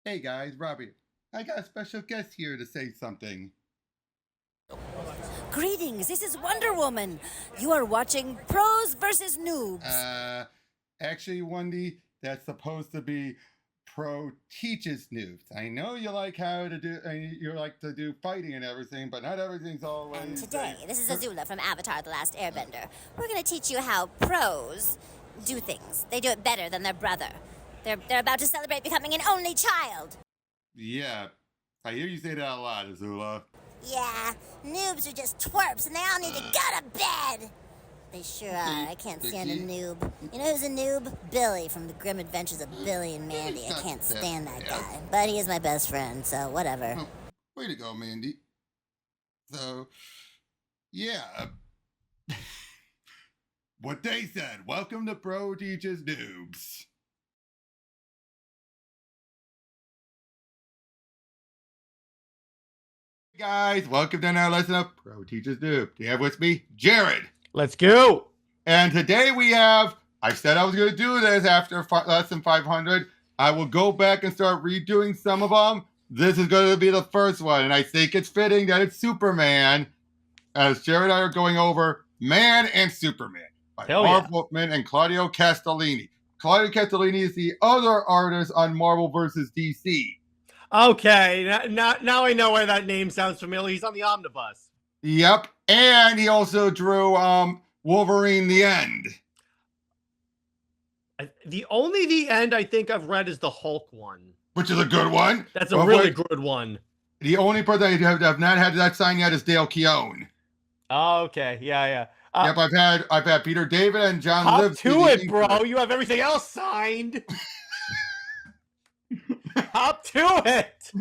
Hey guys, Robbie. I got a special guest here to say something. Greetings, this is Wonder Woman. You are watching Pros versus Noobs. Actually, Wendy, that's supposed to be Pro teaches noobs. I know you like how to do, you like to do fighting and everything, but not everything's always. And today, this is Azula from Avatar The Last Airbender. We're going to teach you how pros do things. They do it better than their brother. They're about to celebrate becoming an only child. Yeah, I hear you say that a lot, Azula. Yeah, noobs are just twerps and they all need to go to bed. They sure are. I can't stand a noob. You know who's a noob? Billy from The Grim Adventures of Billy and Mandy. I can't stand that guy. But he is my best friend, so whatever. Oh, way to go, Mandy. So, yeah. What they said. Welcome to Pro Teaches Noobs. Hey guys, welcome to another lesson of Pro Teaches Noobs. Do you have with me Jared? Let's go. And today we have, I said I was going to do this after lesson 500. I will go back and start redoing some of them. This is going to be the first one, and I think it's fitting that it's Superman, as Jared and I are going over Man and Superman by Marv Wolfman and Claudio Castellini. Claudio Castellini is the other artist on Marvel vs. DC. Okay, now I know why that name sounds familiar. He's on the omnibus. Yep, and he also drew Wolverine the End. The end I think I've read is the Hulk one. Which is a good one. That's a really good one. The only person I have not had that sign yet is Dale Keown. Oh, okay. Yeah. Yep, I've had Peter David and John Hop to it, bro. You have everything else signed. Hop to it.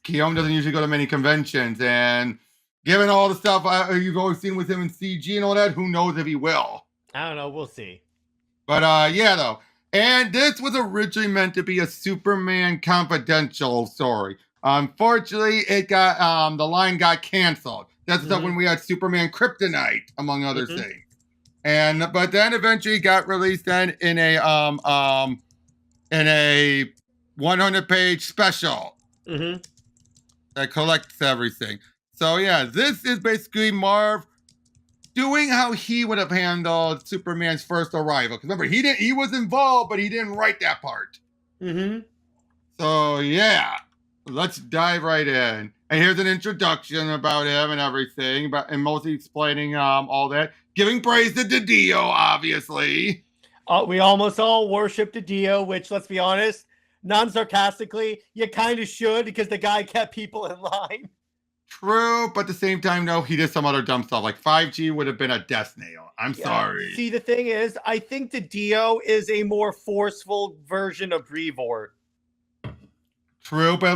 Keown doesn't usually go to many conventions, and given all the stuff you've always seen with him in CG and all that, who knows if he will? I don't know. We'll see. But yeah, though. And this was originally meant to be a Superman Confidential story. Unfortunately, it got the line got canceled. That's stuff when we had Superman Kryptonite, among other things. But then eventually got released then in a 100-page special that collects everything. So yeah, this is basically Marv doing how he would have handled Superman's first arrival. Because remember, he was involved, but he didn't write that part. So yeah, let's dive right in. And here's an introduction about him and everything, and mostly explaining all that. Giving praise to Dio, obviously. We almost all worship Dio, which, let's be honest, non-sarcastically, you kind of should, because the guy kept people in line. True, but at the same time, no, he did some other dumb stuff. Like 5G would have been a death nail. I'm sorry. See, the thing is, I think the Dio is a more forceful version of Brevoort. True, but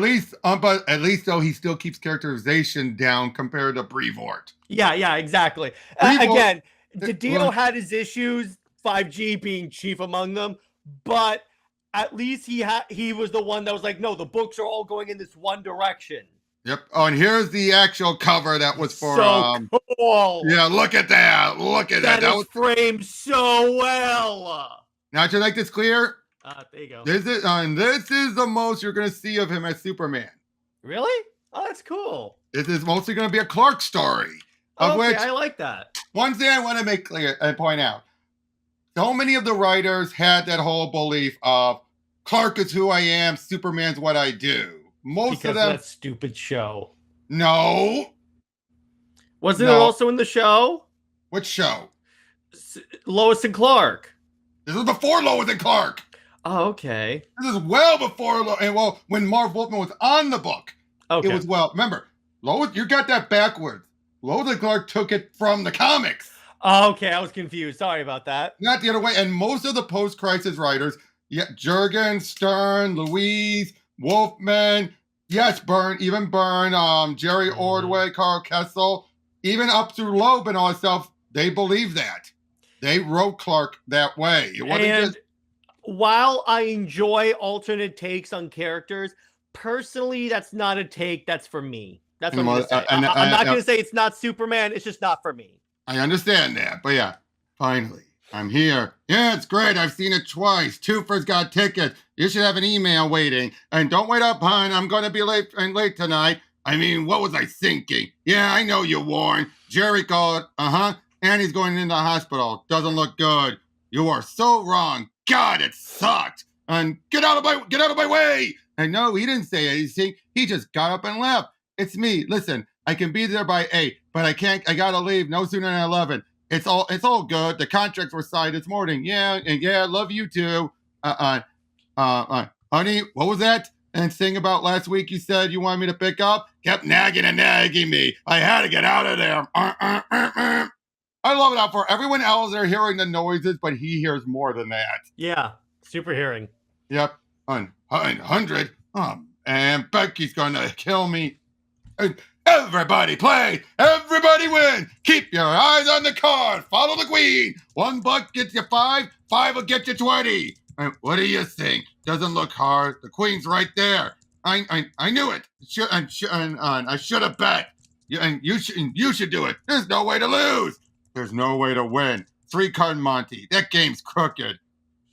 at least though he still keeps characterization down compared to Brevoort. Yeah, exactly. Again, the Dio had his issues, 5G being chief among them, but at least he was the one that was like, no, the books are all going in this one direction. Yep. Oh, and here's the actual cover that was for. So cool. Yeah, look at that. Look at that. That was framed so well. Now, to make this clear, there you go. This is the most you're going to see of him as Superman. Really? Oh, that's cool. This is mostly going to be a Clark story. Okay, I like that. One thing I want to make clear and point out: so many of the writers had that whole belief of Clark is who I am, Superman's what I do. Most of them. That stupid show. No. Wasn't it also in the show? Which show? Lois and Clark. This was before Lois and Clark. Oh, okay. This is well before, when Marv Wolfman was on the book. Okay. It was remember, Lois, you got that backwards. Lois and Clark took it from the comics. Okay, I was confused. Sorry about that. Not the other way. And most of the post-crisis writers, Jurgen, Stern, Louise, Wolfman, yes, Byrne, Jerry Ordway, Carl Kessel, even up through Loeb and all that stuff, they believe that. They wrote Clark that way. It wasn't while I enjoy alternate takes on characters, personally, that's not a take that's for me. That's what I'm going to say. I'm not going to say it's not Superman. It's just not for me. I understand that. But yeah, finally. I'm here. Yeah, it's great. I've seen it twice. Twofer's got tickets. You should have an email waiting. And don't wait up, hon. I'm going to be late tonight. I mean, what was I thinking? Yeah, I know you, Warren. Jerry called. Annie's going into the hospital. Doesn't look good. You are so wrong. God, it sucked. And get out of my way. And no, he didn't say anything. He just got up and left. It's me. Listen, I can be there by 8, but I can't. I gotta leave no sooner than 11. It's all good. The contracts were signed this morning. Yeah, love you too. Honey, what was that? And thing about last week you said you wanted me to pick up? Kept nagging me. I had to get out of there. I love it out for everyone else. They're hearing the noises, but he hears more than that. Yeah, super hearing. Yep, 100. And Becky's gonna kill me. Everybody play! Everybody win! Keep your eyes on the card! Follow the queen! $1 gets you 5, 5 will get you 20. And what do you think? Doesn't look hard. The queen's right there. I knew it. I should have bet. You should do it. There's no way to lose. There's no way to win. 3-card Monty. That game's crooked.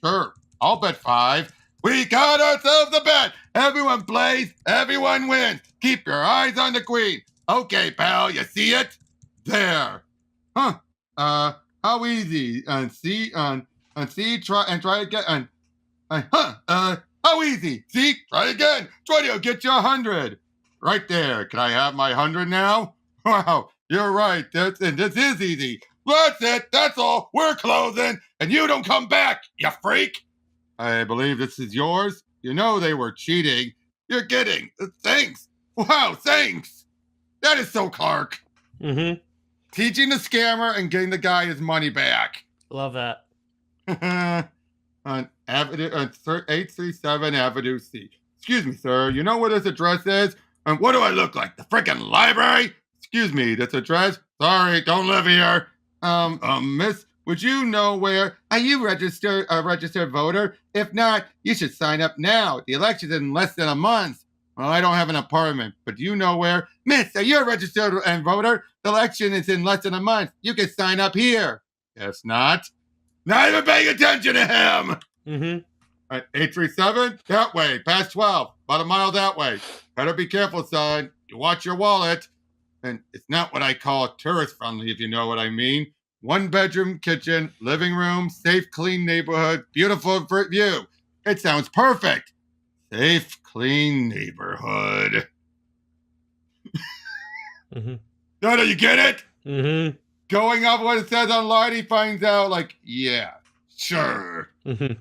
Sure, I'll bet 5. We got ourselves a bet. Everyone plays, everyone wins. Keep your eyes on the queen. Okay, pal, you see it? There. Huh. How easy. Try again. How easy. See, try again. 20 will get you 100. Right there. Can I have my 100 now? Wow, you're right. This is easy. That's it. That's all. We're closing, and you don't come back, you freak. I believe this is yours. You know they were cheating. You're kidding. Thanks. Wow, thanks. That is so Clark. Mm-hmm. Teaching the scammer and getting the guy his money back. Love that. On 837 Avenue C. Excuse me, sir. You know where this address is? And what do I look like? The freaking library? Excuse me, this address? Sorry, don't live here. Miss, would you know where? Are you a registered voter? If not, you should sign up now. The election's in less than a month. Well, I don't have an apartment, but do you know where? Miss, are you a registered voter? The election is in less than a month. You can sign up here. Guess not. Not even paying attention to him. Mm-hmm. All right, 837, that way, past 12, about a mile that way. Better be careful, son. You watch your wallet. And it's not what I call tourist-friendly, if you know what I mean. 1-bedroom kitchen, living room, safe, clean neighborhood, beautiful view. It sounds perfect. Safe, clean neighborhood. Mm-hmm. No, you get it? Mm-hmm. Going off what it says online, he finds out, like, yeah, sure. Mm-hmm.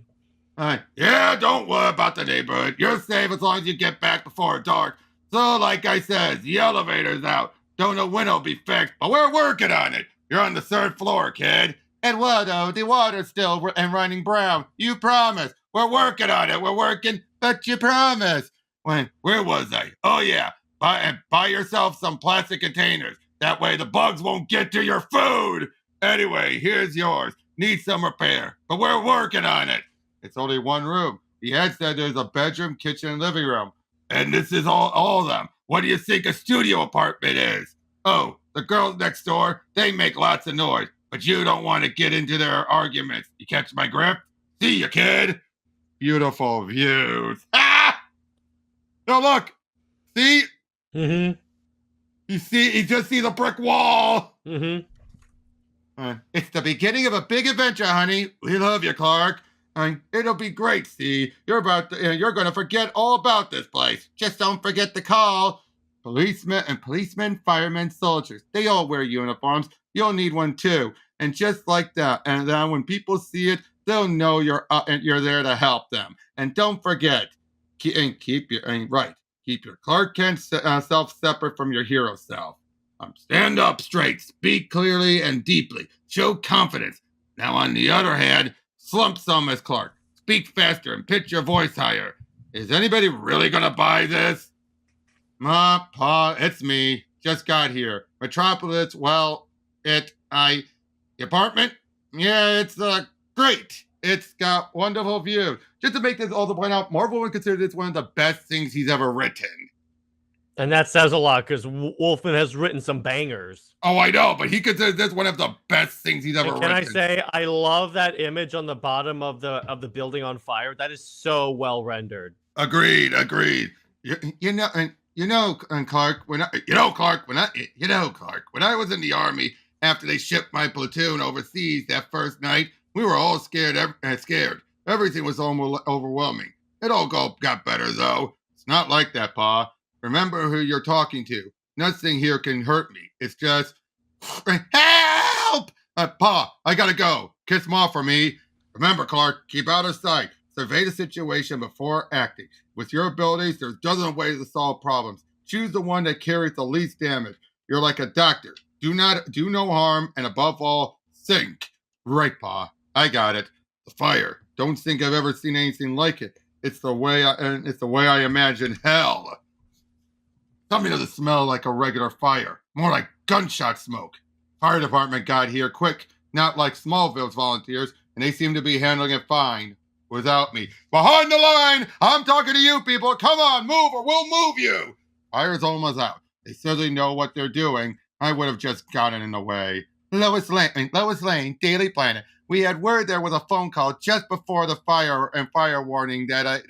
Yeah, don't worry about the neighborhood. You're safe as long as you get back before dark. So, like I said, the elevator's out. Don't know when it'll be fixed, but we're working on it. You're on the 3rd floor, kid. And what, though? The water's still running brown. You promised. We're working on it. We're working, but you promised. Where was I? Oh, yeah. Buy yourself some plastic containers. That way the bugs won't get to your food. Anyway, here's yours. Need some repair, but we're working on it. It's only 1 room. He had said there's a bedroom, kitchen, and living room. And this is all of them. What do you think a studio apartment is? Oh, the girls next door, they make lots of noise, but you don't want to get into their arguments. You catch my grip? See you, kid. Beautiful views. Ah! Now look. See? Mm-hmm. You just see the brick wall. Mm-hmm. It's the beginning of a big adventure, honey. We love you, Clark. It'll be great, see. You're going to forget all about this place. Just don't forget to call. Policemen, firemen, soldiers. They all wear uniforms. You'll need one too. And just like that, and then when people see it, they'll know you're there to help them. And don't forget, keep your Clark Kent self separate from your hero self. Stand up straight, speak clearly and deeply, show confidence. Now, on the other hand, slump some as Clark. Speak faster and pitch your voice higher. Is anybody really gonna buy this? Ma, Pa, it's me. Just got here. Metropolis, well, the apartment? Yeah, it's great. It's got wonderful views. Just to make this also point out, Marv Wolfman considers this one of the best things he's ever written. And that says a lot because Wolfman has written some bangers. Oh, I know, but he considers this one of the best things he's ever And can written. I say, I love that image on the bottom of the building on fire. That is so well rendered. Agreed. Clark, when I was in the Army, after they shipped my platoon overseas that first night, we were all scared. Everything was overwhelming. It all got better, though. It's not like that, Pa. Remember who you're talking to. Nothing here can hurt me. It's just, help! Pa, I gotta go. Kiss Ma for me. Remember, Clark, keep out of sight. Survey the situation before acting. With your abilities, there's dozens of ways to solve problems. Choose the one that carries the least damage. You're like a doctor. Do no harm, and above all, think. Right, Pa. I got it. The fire. Don't think I've ever seen anything like it. It's the way I imagine hell. Something doesn't smell like a regular fire. More like gunshot smoke. Fire department got here quick, not like Smallville's volunteers, and they seem to be handling it fine without me. Behind the line! I'm talking to you people! Come on, move or we'll move you! Fire's almost out. They certainly know what they're doing. I would have just gotten in the way. Lois Lane, Daily Planet. We had word there was a phone call just before the fire warning that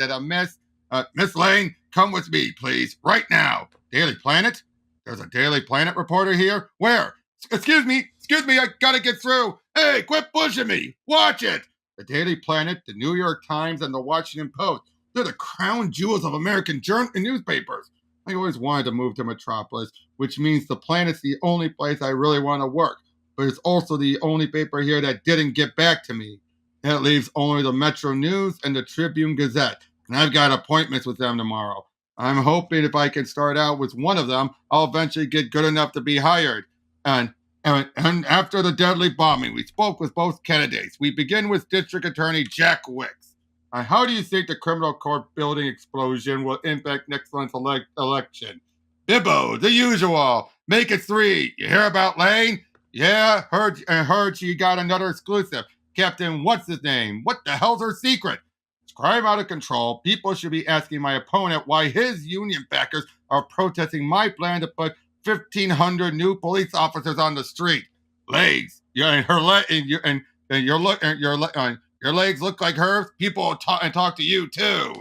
Miss Lane, come with me, please, right now. Daily Planet? There's a Daily Planet reporter here? Where? Excuse me, I gotta get through. Hey, quit pushing me. Watch it. The Daily Planet, the New York Times, and the Washington Post. They're the crown jewels of American newspapers. I always wanted to move to Metropolis, which means the Planet's the only place I really want to work. But it's also the only paper here that didn't get back to me. That leaves only the Metro News and the Tribune Gazette, and I've got appointments with them tomorrow. I'm hoping if I can start out with one of them, I'll eventually get good enough to be hired. And after the deadly bombing, we spoke with both candidates. We begin with District Attorney Jack Wicks. How do you think the criminal court building explosion will impact next month's election? Bibbo, the usual. Make it 3. You hear about Lane? Yeah, heard she got another exclusive. Captain, what's his name? What the hell's her secret? It's crime out of control. People should be asking my opponent why his union backers are protesting my plan to put 1,500 new police officers on the street. Legs, yeah, and your legs look like hers. People will talk to you too.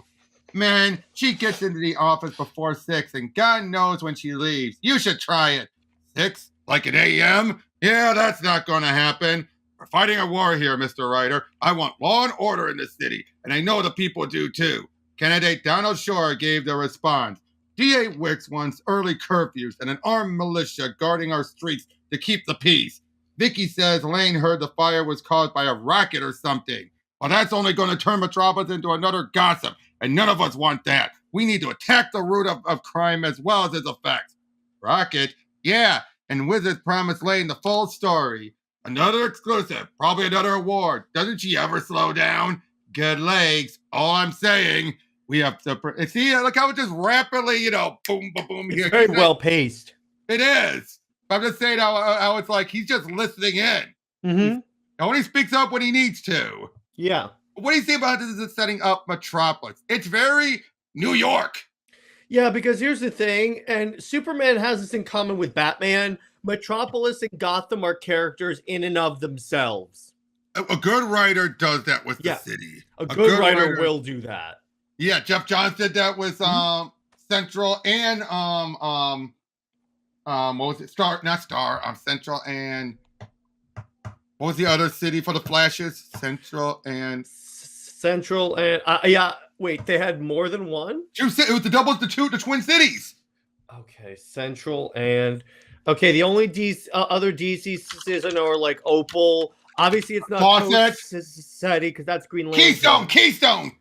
Man, she gets into the office before 6, and God knows when she leaves. You should try it. 6, like an a.m. Yeah, that's not going to happen. We're fighting a war here, Mr. Writer. I want law and order in the city, and I know the people do too. Candidate Donald Shore gave the response. D.A. Wicks wants early curfews and an armed militia guarding our streets to keep the peace. Vicky says Lane heard the fire was caused by a rocket or something. Well, that's only going to turn Metropolis into another gossip, and none of us want that. We need to attack the root of crime as well as its effects. Rocket? Yeah, and Wizards promised Lane the full story. Another exclusive, probably another award. Doesn't she ever slow down? Good legs. All I'm saying, we have to see. Look how it just rapidly, boom, boom, boom. It's very well paced. It is. I'm just saying how it's like he's just listening in. Mm-hmm. And only speaks up when he needs to. Yeah. What do you think about this is setting up Metropolis? It's very New York. Yeah, because here's the thing, and Superman has this in common with Batman. Metropolis and Gotham are characters in and of themselves. A good writer does that with the city. A good writer will do that. Yeah, Jeff Johns did that with Central and what was it? Central and what was the other city for the Flashes? Central and wait, they had more than one? It was the Twin Cities. Okay, Central and the only other DC cities I know are like Opal. Obviously, it's not Coast City because that's Green Lantern. Keystone.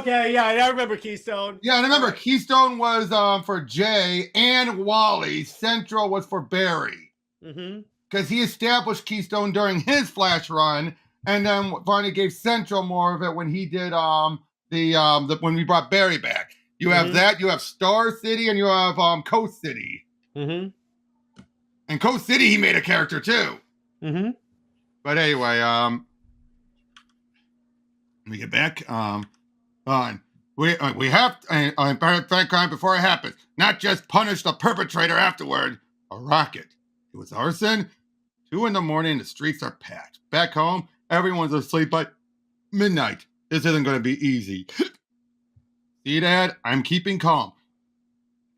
Okay, yeah, I remember Keystone. Yeah, I remember Keystone was for Jay and Wally. Central was for Barry. Mm-hmm. Because he established Keystone during his Flash run, and then finally gave Central more of it when he did when we brought Barry back. You have that. You have Star City, and you have Coast City. Mm-hmm. And Coast City, he made a character too. Mm-hmm. But anyway, let me get back. On. We have to fight crime before it happens, not just punish the perpetrator afterward. A rocket. It was arson. 2 a.m, the streets are packed. Back home, everyone's asleep by midnight. This isn't going to be easy. See, Dad? I'm keeping calm.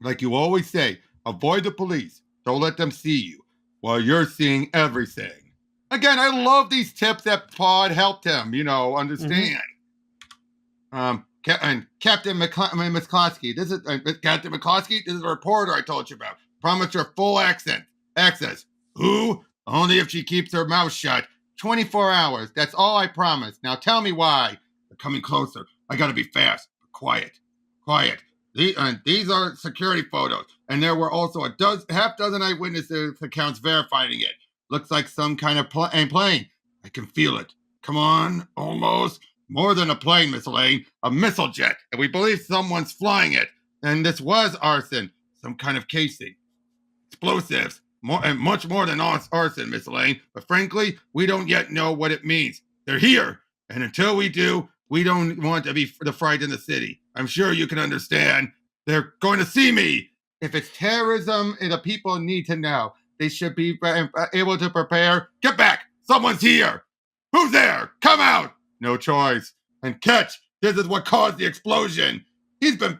Like you always say, avoid the police. Don't let them see you while you're seeing everything. Again, I love these tips that Pod helped him, understand. And Captain McCloskey, this is Captain McCloskey. This is a reporter I told you about. Promise her full access. Who? Only if she keeps her mouth shut. 24 hours. That's all I promise. Now tell me why. They're coming closer. I gotta be fast. Quiet. These are security photos, and there were also half dozen eyewitnesses accounts verifying it. Looks like some kind of plane. I can feel it. Come on, almost. More than a plane, Miss Elaine. A missile jet, and we believe someone's flying it. And this was arson. Some kind of casing. Explosives. Much more than arson, Miss Elaine. But frankly, we don't yet know what it means. They're here, and until we do, we don't want to be the fright in the city. I'm sure you can understand. They're going to see me. If it's terrorism, the people need to know. They should be able to prepare. Get back! Someone's here! Who's there? Come out! No choice. And catch! This is what caused the explosion. He's being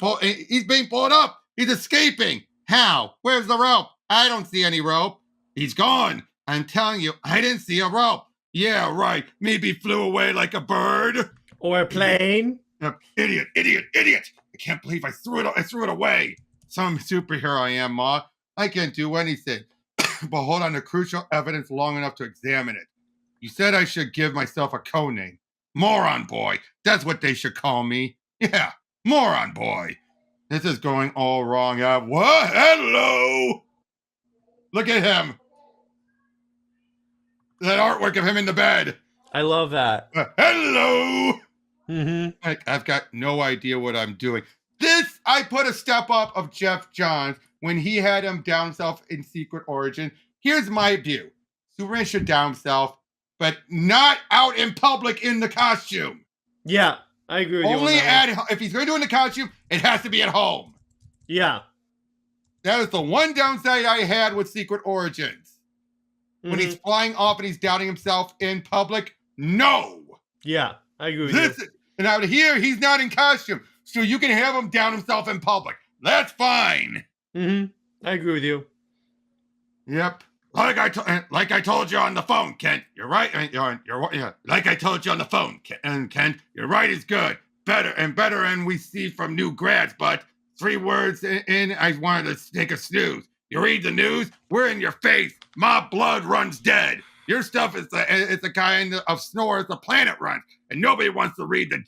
pulled up. He's escaping. How? Where's the rope? I don't see any rope. He's gone. I'm telling you, I didn't see a rope. Yeah, right. Maybe flew away like a bird. Or a plane. Idiot. I can't believe I threw it away. Some superhero I am, Ma. I can't do anything but hold on to crucial evidence long enough to examine it. You said I should give myself a code name. Moron Boy. That's what they should call me. Yeah, Moron Boy. This is going all wrong. What? Hello? Look at him. That artwork of him in the bed. I love that. Hello. Mm-hmm. I've got no idea what I'm doing. I put a step up of Jeff Johns when he had him down himself in Secret Origin. Here's my view. Superman should down himself, but not out in public in the costume. Yeah, I agree with you. Only if he's going to do it in the costume, it has to be at home. Yeah. That is the one downside I had with Secret Origins. When he's flying off and he's doubting himself in public, no. Yeah, I agree with you. And out here, he's not in costume, so you can have him down himself in public. That's fine. I agree with you. Yep. Like I told you on the phone, Kent. You're right. Like I told you on the phone, Kent. You're right is good. Better, and we see from new grads. But 3 words in, I wanted to take a snooze. You read the news, we're in your face. My blood runs dead. Your stuff is the kind of snores the planet runs, and nobody wants to read that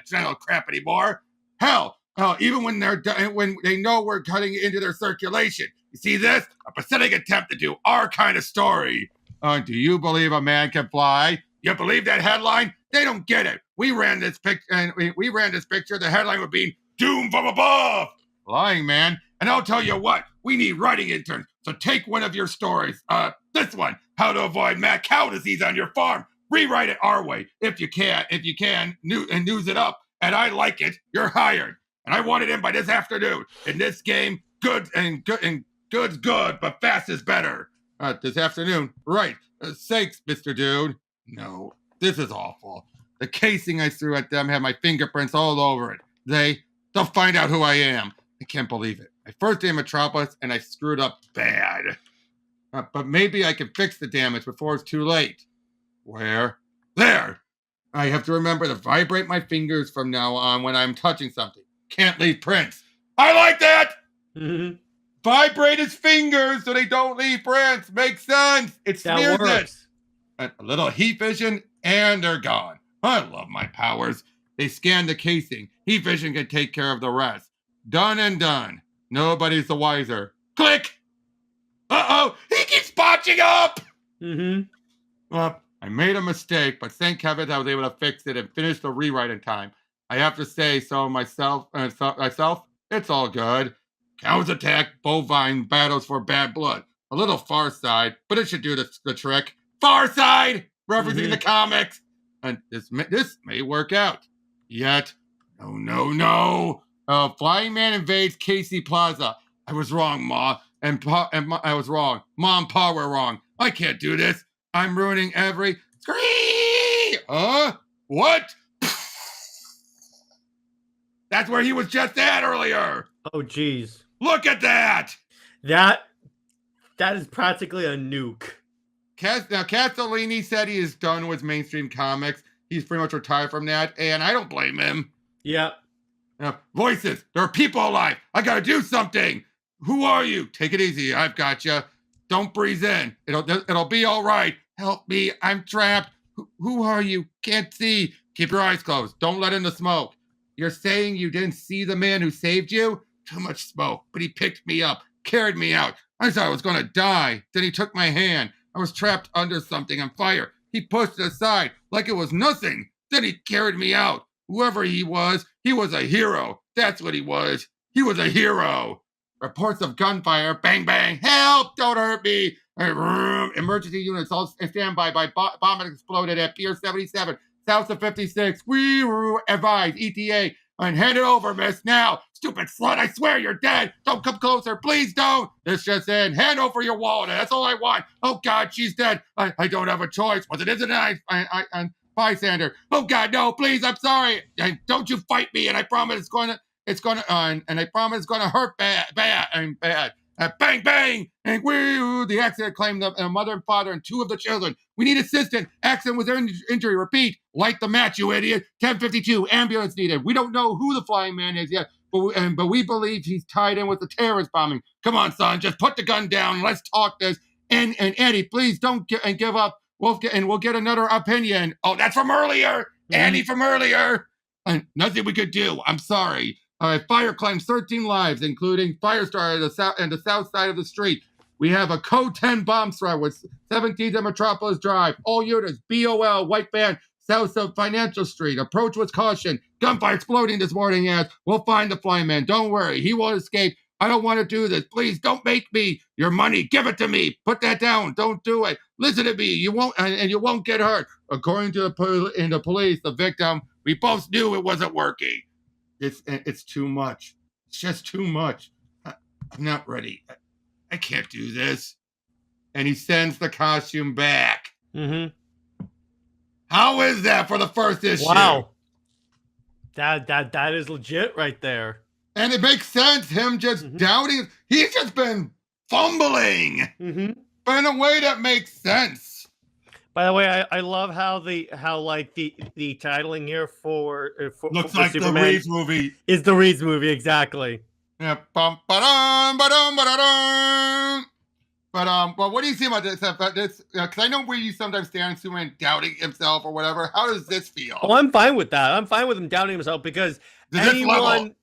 gentle crap anymore. Hell, even when they know we're cutting into their circulation. You see this? A pathetic attempt to do our kind of story. Do you believe a man can fly? You believe that headline? They don't get it. We ran this picture, The headline would be "Doom from above." Lying, man. And I'll tell you what. We need writing interns. So take one of your stories. This one, how to avoid mad cow disease on your farm. Rewrite it our way, if you can, news it up. And I like it. You're hired. And I want it in by this afternoon. In this game, good's good, but fast is better. This afternoon, right? Sakes, Mr. Dude. No, this is awful. The casing I threw at them had my fingerprints all over it. They'll find out who I am. I can't believe it. My first day in Metropolis, and I screwed up bad. But maybe I can fix the damage before it's too late. Where? There! I have to remember to vibrate my fingers from now on when I'm touching something. Can't leave prints. I like that! Vibrate his fingers so they don't leave prints. Makes sense. It smears it. A little heat vision, and they're gone. I love my powers. They scan the casing. Heat vision can take care of the rest. Done and done. Nobody's the wiser. Click! Uh-oh! He keeps botching up! Well, I made a mistake, but thank heavens I was able to fix it and finish the rewrite in time. I have to say so myself, it's all good. Cows attack, bovine battles for bad blood. A little far side, but it should do the trick. Far side! Referencing the comics. And this may work out. Yet, Oh, no. Flying Man invades Casey Plaza. I was wrong, Ma. I was wrong. Mom, Pa were wrong. I can't do this. I'm ruining every... Scream! What? That's where he was just at earlier. Oh, geez. Look at that. That is practically a nuke. Now, Castellini said he is done with mainstream comics. He's pretty much retired from that, and I don't blame him. Yep. Voices. There are people alive. I gotta do something. Who are you? Take it easy. I've got you. Don't breathe in. It'll be all right. Help me. I'm trapped. Who are you? Can't see. Keep your eyes closed. Don't let in the smoke. You're saying you didn't see the man who saved you? Too much smoke. But he picked me up, carried me out. I thought I was going to die. Then he took my hand. I was trapped under something on fire. He pushed it aside like it was nothing. Then he carried me out. Whoever he was a hero. That's what he was. He was a hero. Reports of gunfire. Bang, bang. Help! Don't hurt me. Emergency units all stand by. Bomb exploded at Pier 77, south of 56. We advise ETA and hand it over, miss, now. Stupid slut, I swear you're dead. Don't come closer, please don't. This just in. Hand over your wallet. That's all I want. Oh, God, she's dead. I don't have a choice. Was it isn't I bystander. Oh, God, no, please, I'm sorry. And don't you fight me, and I promise it's going to hurt bad. Bang, bang, and the accident claimed the mother and father and two of the children. We need assistance. Accident with injury. Repeat. Light the match, you idiot. 10:52. Ambulance needed. We don't know who the flying man is yet, but we believe he's tied in with the terrorist bombing. Come on, son. Just put the gun down. Let's talk this. And Eddie, please don't give up. We'll get another opinion. Oh, that's from earlier. Andy from earlier. Nothing we could do. I'm sorry. Fire claims 13 lives, including Firestar and the south side of the street. We have a Code 10 bomb threat with 17th and Metropolis Drive. All units, BOL, white van, south of Financial Street. Approach with caution. Gunfire exploding this morning, yes. We'll find the flying man. Don't worry. He won't escape. I don't want to do this. Please don't make me. Your money, give it to me. Put that down. Don't do it. Listen to me. You won't, and you won't get hurt. According to the police, the victim, we both knew it wasn't working. It's too much. It's just too much. I'm not ready. I can't do this. And he sends the costume back. How is that for the first issue? Wow. That is legit right there. And it makes sense. Him just doubting. He's just been fumbling. But in a way that makes sense. By the way, I love how the titling here for looks like Superman the Reeves movie. Is the Reeves movie, exactly. Yeah. But what do you see about this? Because I know where you sometimes stand Superman doubting himself or whatever. How does this feel? Oh, I'm fine with that. I'm fine with him doubting himself because anyone,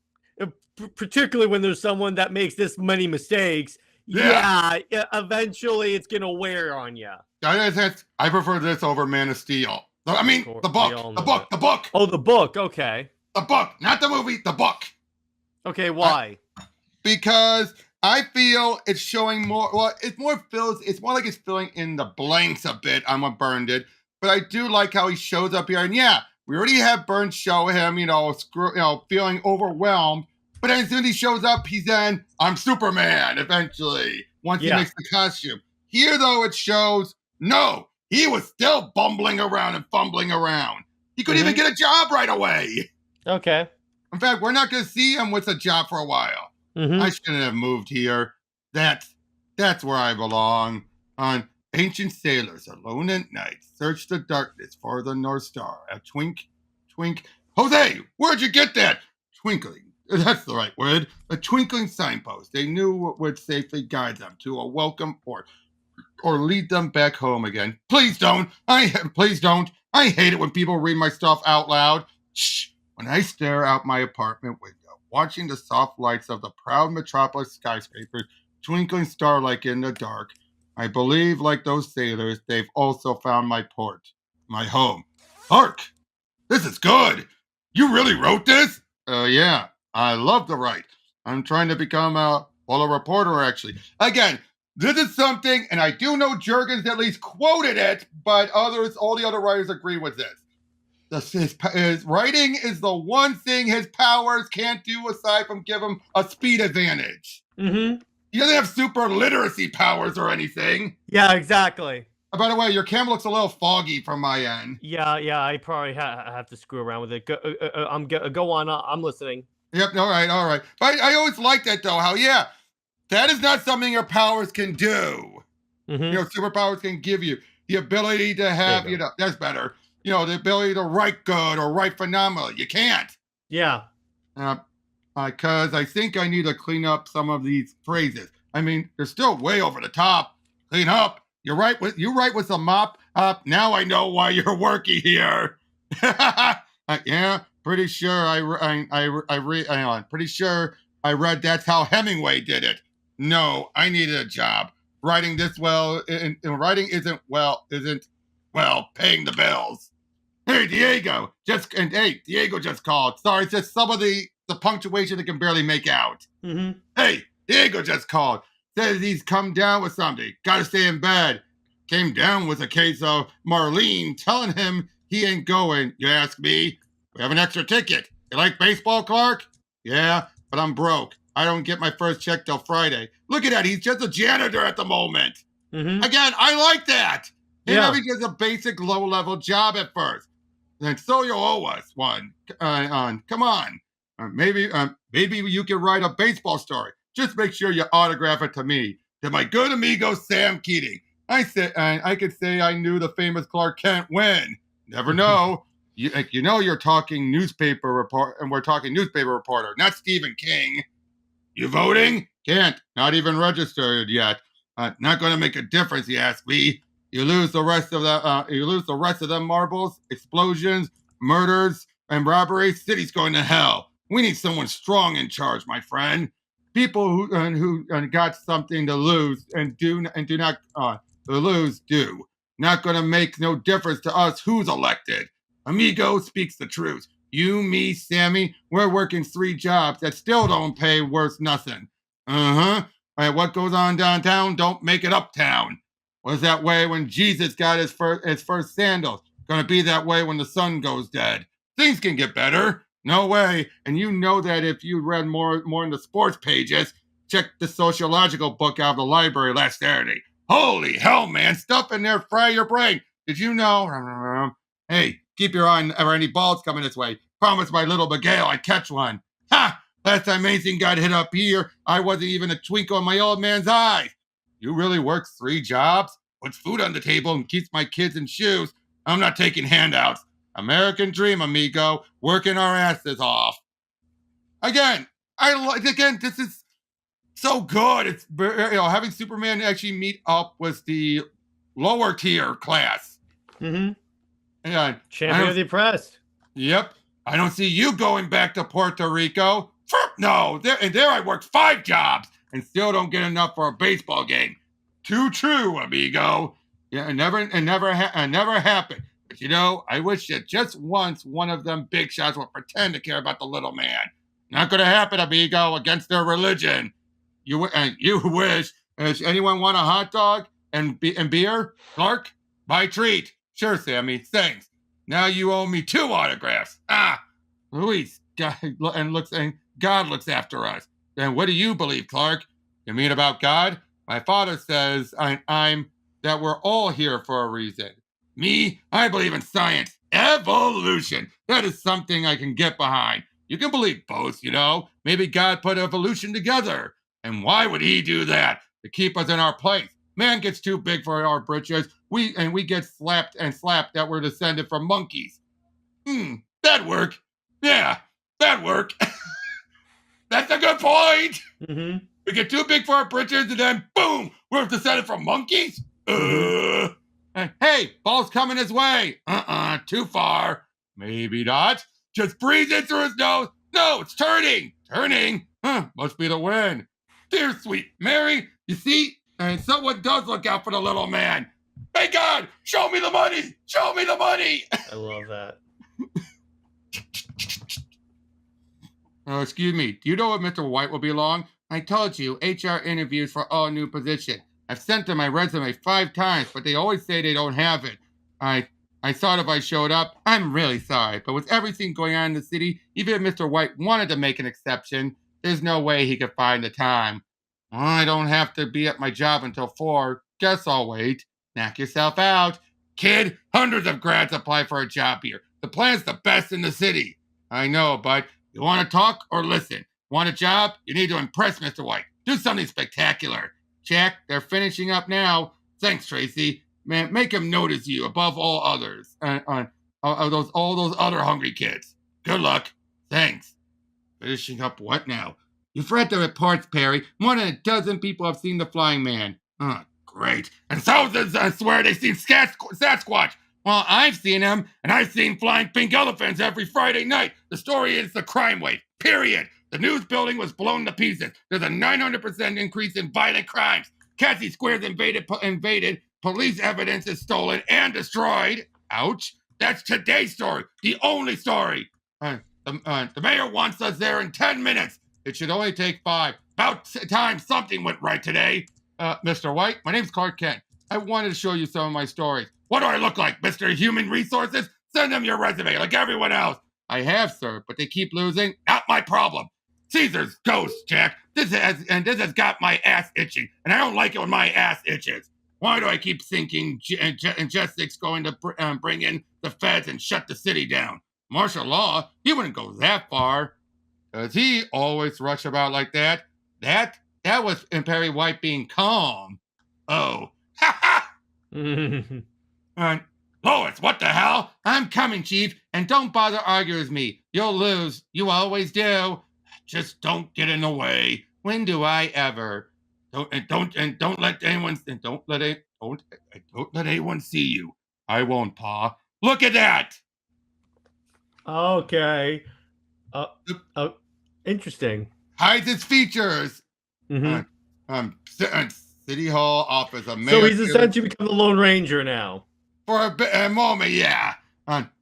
particularly when there's someone that makes this many mistakes, eventually it's gonna wear on you. I prefer this over Man of Steel. I mean, the book. Oh, the book. Okay. The book, not the movie. The book. Okay, why? Because I feel it's showing more. Well, it's more like it's filling in the blanks a bit. I'm a Burned it, but I do like how he shows up here. And yeah, we already have Burns show him, feeling overwhelmed. But then as soon as he shows up, he's in. I'm Superman. Eventually, once he makes the costume. Here, though, it shows. No, he was still bumbling around and fumbling around. He couldn't even get a job right away. Okay. In fact, we're not going to see him with a job for a while. I shouldn't have moved here. That's where I belong. On ancient sailors alone at night, search the darkness for the North Star. A twink. Jose, where'd you get that? Twinkling. That's the right word. A twinkling signpost. They knew would safely guide them to a welcome port. Or lead them back home again. Please don't. I hate it when people read my stuff out loud. Shh. When I stare out my apartment window, watching the soft lights of the proud Metropolis skyscrapers twinkling star-like in the dark, I believe, like those sailors, they've also found my port, my home. Hark! This is good. You really wrote this? Yeah. I love to write. I'm trying to become a reporter, actually. Again, this is something, and I do know Jurgens at least quoted it, but all the other writers agree with this. His writing is the one thing his powers can't do aside from give him a speed advantage. Mm-hmm. He doesn't have super literacy powers or anything. Yeah, exactly. By the way, your camera looks a little foggy from my end. Yeah, I probably have to screw around with it. Go on. I'm listening. Yep, all right. But I always like that, though, how, that is not something your powers can do. Mm-hmm. Superpowers can give you the ability to have, that's better. The ability to write good or write phenomenal. You can't. Yeah. Because I think I need to clean up some of these phrases. I mean, they're still way over the top. Clean up. You write with the mop up. Now I know why you're working here. Yeah, pretty sure pretty sure I read that's how Hemingway did it. No, I needed a job. Writing this well, and writing isn't paying the bills. Hey, Diego just called. Sorry, it's just some of the punctuation I can barely make out. Mm-hmm. Hey, Diego just called. Says he's come down with something. Gotta stay in bed. Came down with a case of Marlene telling him he ain't going. You ask me? We have an extra ticket. You like baseball, Clark? Yeah, but I'm broke. I don't get my first check till Friday. Look at that. He's just a janitor at the moment. Mm-hmm. Again, I like that. Yeah. He gets a basic low-level job at first. And so you owe us one. Come on. Maybe you can write a baseball story. Just make sure you autograph it to me. To my good amigo Sam Keating. I could say I knew the famous Clark Kent when. Never know. You're talking newspaper report, and we're talking newspaper reporter, not Stephen King. You voting? Can't. Not even registered yet. Not going to make a difference, you ask me. You lose the rest of them marbles, explosions, murders, and robberies. City's going to hell. We need someone strong in charge, my friend. People who got something to lose and do not lose do. Not going to make no difference to us who's elected. Amigo speaks the truth. You, me, Sammy, we're working 3 jobs that still don't pay worth nothing. Uh-huh. What goes on downtown don't make it uptown. Was that way when Jesus got his first sandals. Gonna be that way when the sun goes dead. Things can get better. No way. And you know that if you read more in the sports pages. Check the sociological book out of the library last Saturday. Holy hell, man. Stuff in there fry your brain. Did you know? Hey, keep your eye on any balls coming this way. Promise my little Miguel I'd catch one. Ha! Last time anything got hit up here, I wasn't even a twinkle in my old man's eye. You really work 3 jobs? Puts food on the table and keeps my kids in shoes. I'm not taking handouts. American dream, amigo. Working our asses off. Again, this is so good. It's having Superman actually meet up with the lower tier class. Mm-hmm. Yeah, champion of the oppressed. Yep. I don't see you going back to Puerto Rico. No, there I worked 5 jobs and still don't get enough for a baseball game. Too true, amigo. Yeah, it never happened. But I wish that just once one of them big shots would pretend to care about the little man. Not gonna happen, amigo, against their religion. You wish. Does anyone want a hot dog and beer? Clark, my treat. Sure, Sammy. Thanks. Now you owe me 2 autographs. Luis, God looks after us. Then what do you believe, Clark? You mean about God? My father says that we're all here for a reason. Me, I believe in science. Evolution. That is something I can get behind. You can believe both, Maybe God put evolution together. And why would he do that? To keep us in our place. Man gets too big for our britches. We get slapped that we're descended from monkeys. That'd work. Yeah, that'd work. That's a good point. Mm-hmm. We get too big for our britches and then boom, we're descended from monkeys? Hey, ball's coming his way. Too far. Maybe not. Just breathe in through his nose. No, it's turning. Turning? Must be the wind. Dear sweet Mary, you see? And someone does look out for the little man. Hey, God, show me the money. Show me the money. I love that. Excuse me. Do you know if Mr. White will be long? I told you, HR interviews for all new position. I've sent them my resume 5 times, but they always say they don't have it. I thought if I showed up, I'm really sorry, but with everything going on in the city, even if Mr. White wanted to make an exception, there's no way he could find the time. Well, I don't have to be at my job until 4. Guess I'll wait. Knock yourself out. Kid, hundreds of grads apply for a job here. The plan's the best in the city. I know, but you want to talk or listen? Want a job? You need to impress Mr. White. Do something spectacular. Jack, they're finishing up now. Thanks, Tracy. Man, make him notice you above all others. All those other hungry kids. Good luck. Thanks. Finishing up what now? You've read the reports, Perry. More than a dozen people have seen the flying man. Oh, great. And thousands, I swear, they've seen Sasquatch. Well, I've seen him, and I've seen flying pink elephants every Friday night. The story is the crime wave. Period. The news building was blown to pieces. There's a 900% increase in violent crimes. Cassie Square's invaded. Police evidence is stolen and destroyed. Ouch. That's today's story. The only story. The mayor wants us there in 10 minutes. It should only take 5. About time something went right today. Mr. White, my name's Clark Kent. I wanted to show you some of my stories. What do I look like, Mr. Human Resources? Send them your resume like everyone else. I have, sir, but they keep losing. Not my problem. Caesar's ghost, Jack. This has got my ass itching, and I don't like it when my ass itches. Why do I keep thinking Jesse's going to bring in the feds and shut the city down? Martial law? He wouldn't go that far. Does he always rush about like that? That was Perry White being calm. Oh. Ha ha! Lois, what the hell? I'm coming, Chief, and don't bother arguing with me. You'll lose. You always do. Just don't get in the way. When do I ever? Don't let anyone see you. I won't, Pa. Look at that. Okay. Interesting. Hides its features. City Hall office. So he's essentially become the Lone Ranger now. For a moment, yeah.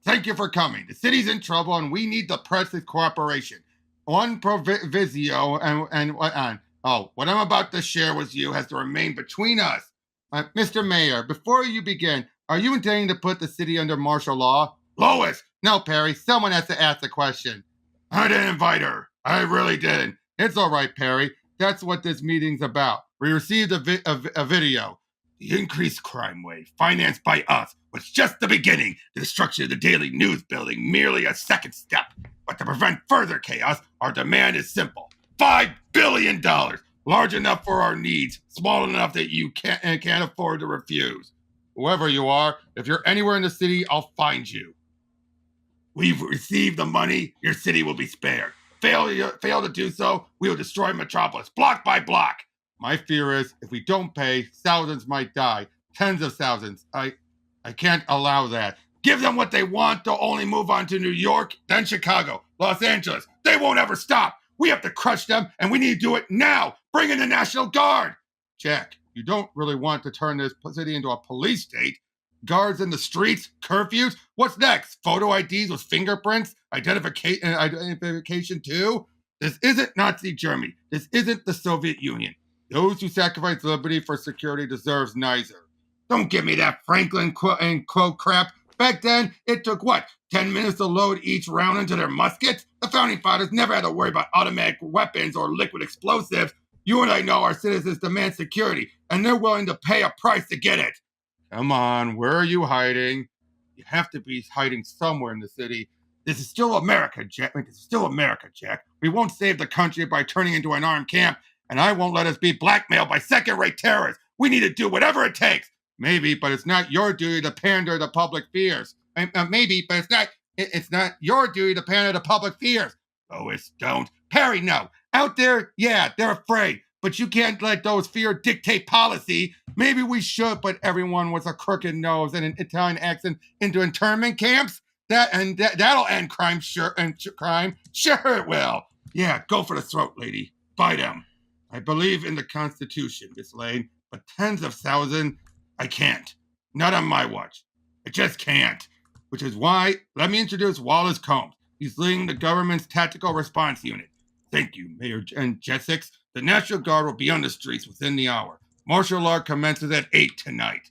Thank you for coming. The city's in trouble, and we need the press's cooperation. One proviso, what I'm about to share with you has to remain between us. Mr. Mayor, before you begin, are you intending to put the city under martial law? Lois! No, Perry. Someone has to ask the question. I didn't invite her. I really didn't. It's all right, Perry. That's what this meeting's about. We received a video. The increased crime wave, financed by us, was just the beginning. The destruction of the Daily News building, merely a second step. But to prevent further chaos, our demand is simple. $5 billion. Large enough for our needs, small enough that you can't afford to refuse. Whoever you are, if you're anywhere in the city, I'll find you. We've received the money, your city will be spared. Fail to do so, we will destroy Metropolis, block by block. My fear is, if we don't pay, thousands might die. Tens of thousands. I can't allow that. Give them what they want, they'll only move on to New York, then Chicago, Los Angeles. They won't ever stop. We have to crush them, and we need to do it now. Bring in the National Guard. Jack, you don't really want to turn this city into a police state. Guards in the streets, curfews. What's next? Photo IDs with fingerprints? Identification too? This isn't Nazi Germany. This isn't the Soviet Union. Those who sacrifice liberty for security deserves neither. Don't give me that Franklin quote crap. Back then, it took, 10 minutes to load each round into their muskets? The Founding Fathers never had to worry about automatic weapons or liquid explosives. You and I know our citizens demand security, and they're willing to pay a price to get it. Come on, where are you hiding? You have to be hiding somewhere in the city. This is still America, Jack. We won't save the country by turning into an armed camp, and I won't let us be blackmailed by second-rate terrorists. We need to do whatever it takes. Maybe, but it's not your duty to pander to public fears. Maybe, but it's not your duty to pander to public fears. Lois, don't. Perry, no. Out there, yeah, they're afraid. But you can't let those fears dictate policy. Maybe we should put everyone with a crooked nose and an Italian accent into internment camps. That'll end crime, sure. Sure it will. Yeah, go for the throat, lady. Fight him. I believe in the Constitution, Miss Lane, but tens of thousands, I can't. Not on my watch. I just can't. Which is why, let me introduce Wallace Combs. He's leading the government's tactical response unit. Thank you, Mayor Jessex. The National Guard will be on the streets within the hour. Martial law commences at 8 tonight.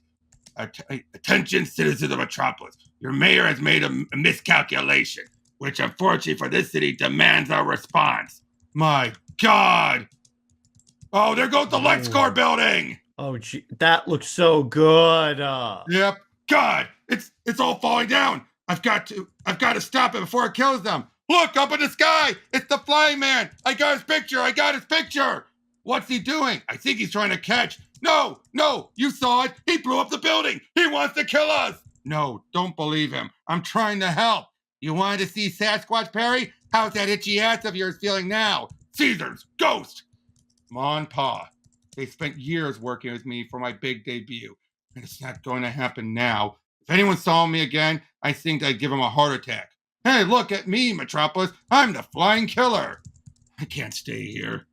Attention, citizens of Metropolis. Your mayor has made a miscalculation, which unfortunately for this city demands our response. My God! Oh, there goes the light score building! Oh, gee, that looks so good. Yep. God, it's all falling down. I've got to stop it before it kills them. Look, up in the sky! It's the flying man! I got his picture! What's he doing? I think he's trying to catch. No, you saw it. He blew up the building. He wants to kill us. No, don't believe him. I'm trying to help. You wanted to see Sasquatch, Perry? How's that itchy ass of yours feeling now? Caesar's ghost. Mon Pa. They spent years working with me for my big debut, and it's not going to happen now. If anyone saw me again, I think I'd give him a heart attack. Hey, look at me, Metropolis. I'm the flying killer. I can't stay here.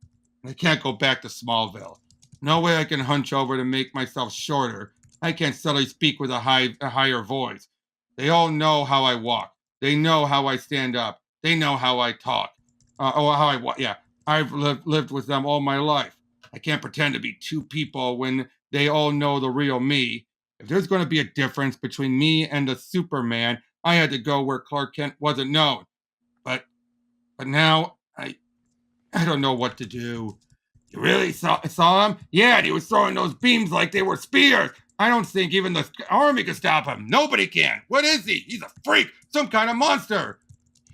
I can't go back to Smallville. No way I can hunch over to make myself shorter. I can't suddenly speak with a higher voice. They all know how I walk. They know how I stand up. They know how I talk. I've lived with them all my life. I can't pretend to be two people when they all know the real me. If there's going to be a difference between me and the Superman, I had to go where Clark Kent wasn't known. But now I don't know what to do. You really saw him? Yeah, he was throwing those beams like they were spears. I don't think even the army can stop him. Nobody can. What is he? He's a freak, some kind of monster.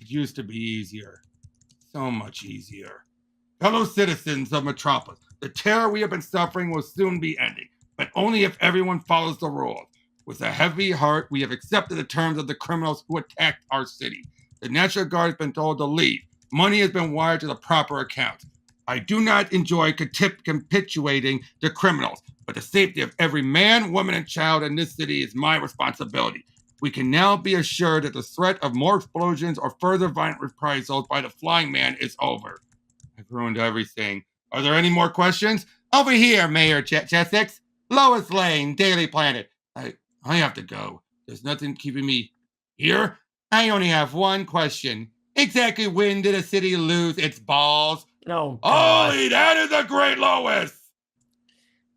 It used to be easier. So much easier. Fellow citizens of Metropolis, the terror we have been suffering will soon be ending, but only if everyone follows the rules. With a heavy heart, we have accepted the terms of the criminals who attacked our city. The National Guard has been told to leave. Money has been wired to the proper account. I do not enjoy capitulating the criminals, but the safety of every man, woman, and child in this city is my responsibility. We can now be assured that the threat of more explosions or further violent reprisals by the Flying Man is over. I've ruined everything. Are there any more questions? Over here, Mayor Chessex. Lois Lane, Daily Planet. I have to go. There's nothing keeping me here. I only have one question. Exactly when did a city lose its balls? Oh, God. Holy, that is a great Lois.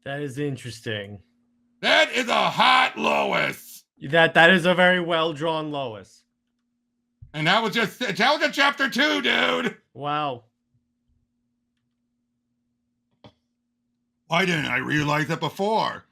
That is interesting. That is a hot Lois. That is a very well-drawn Lois. And that was a chapter 2, dude. Wow. Why didn't I realize it before?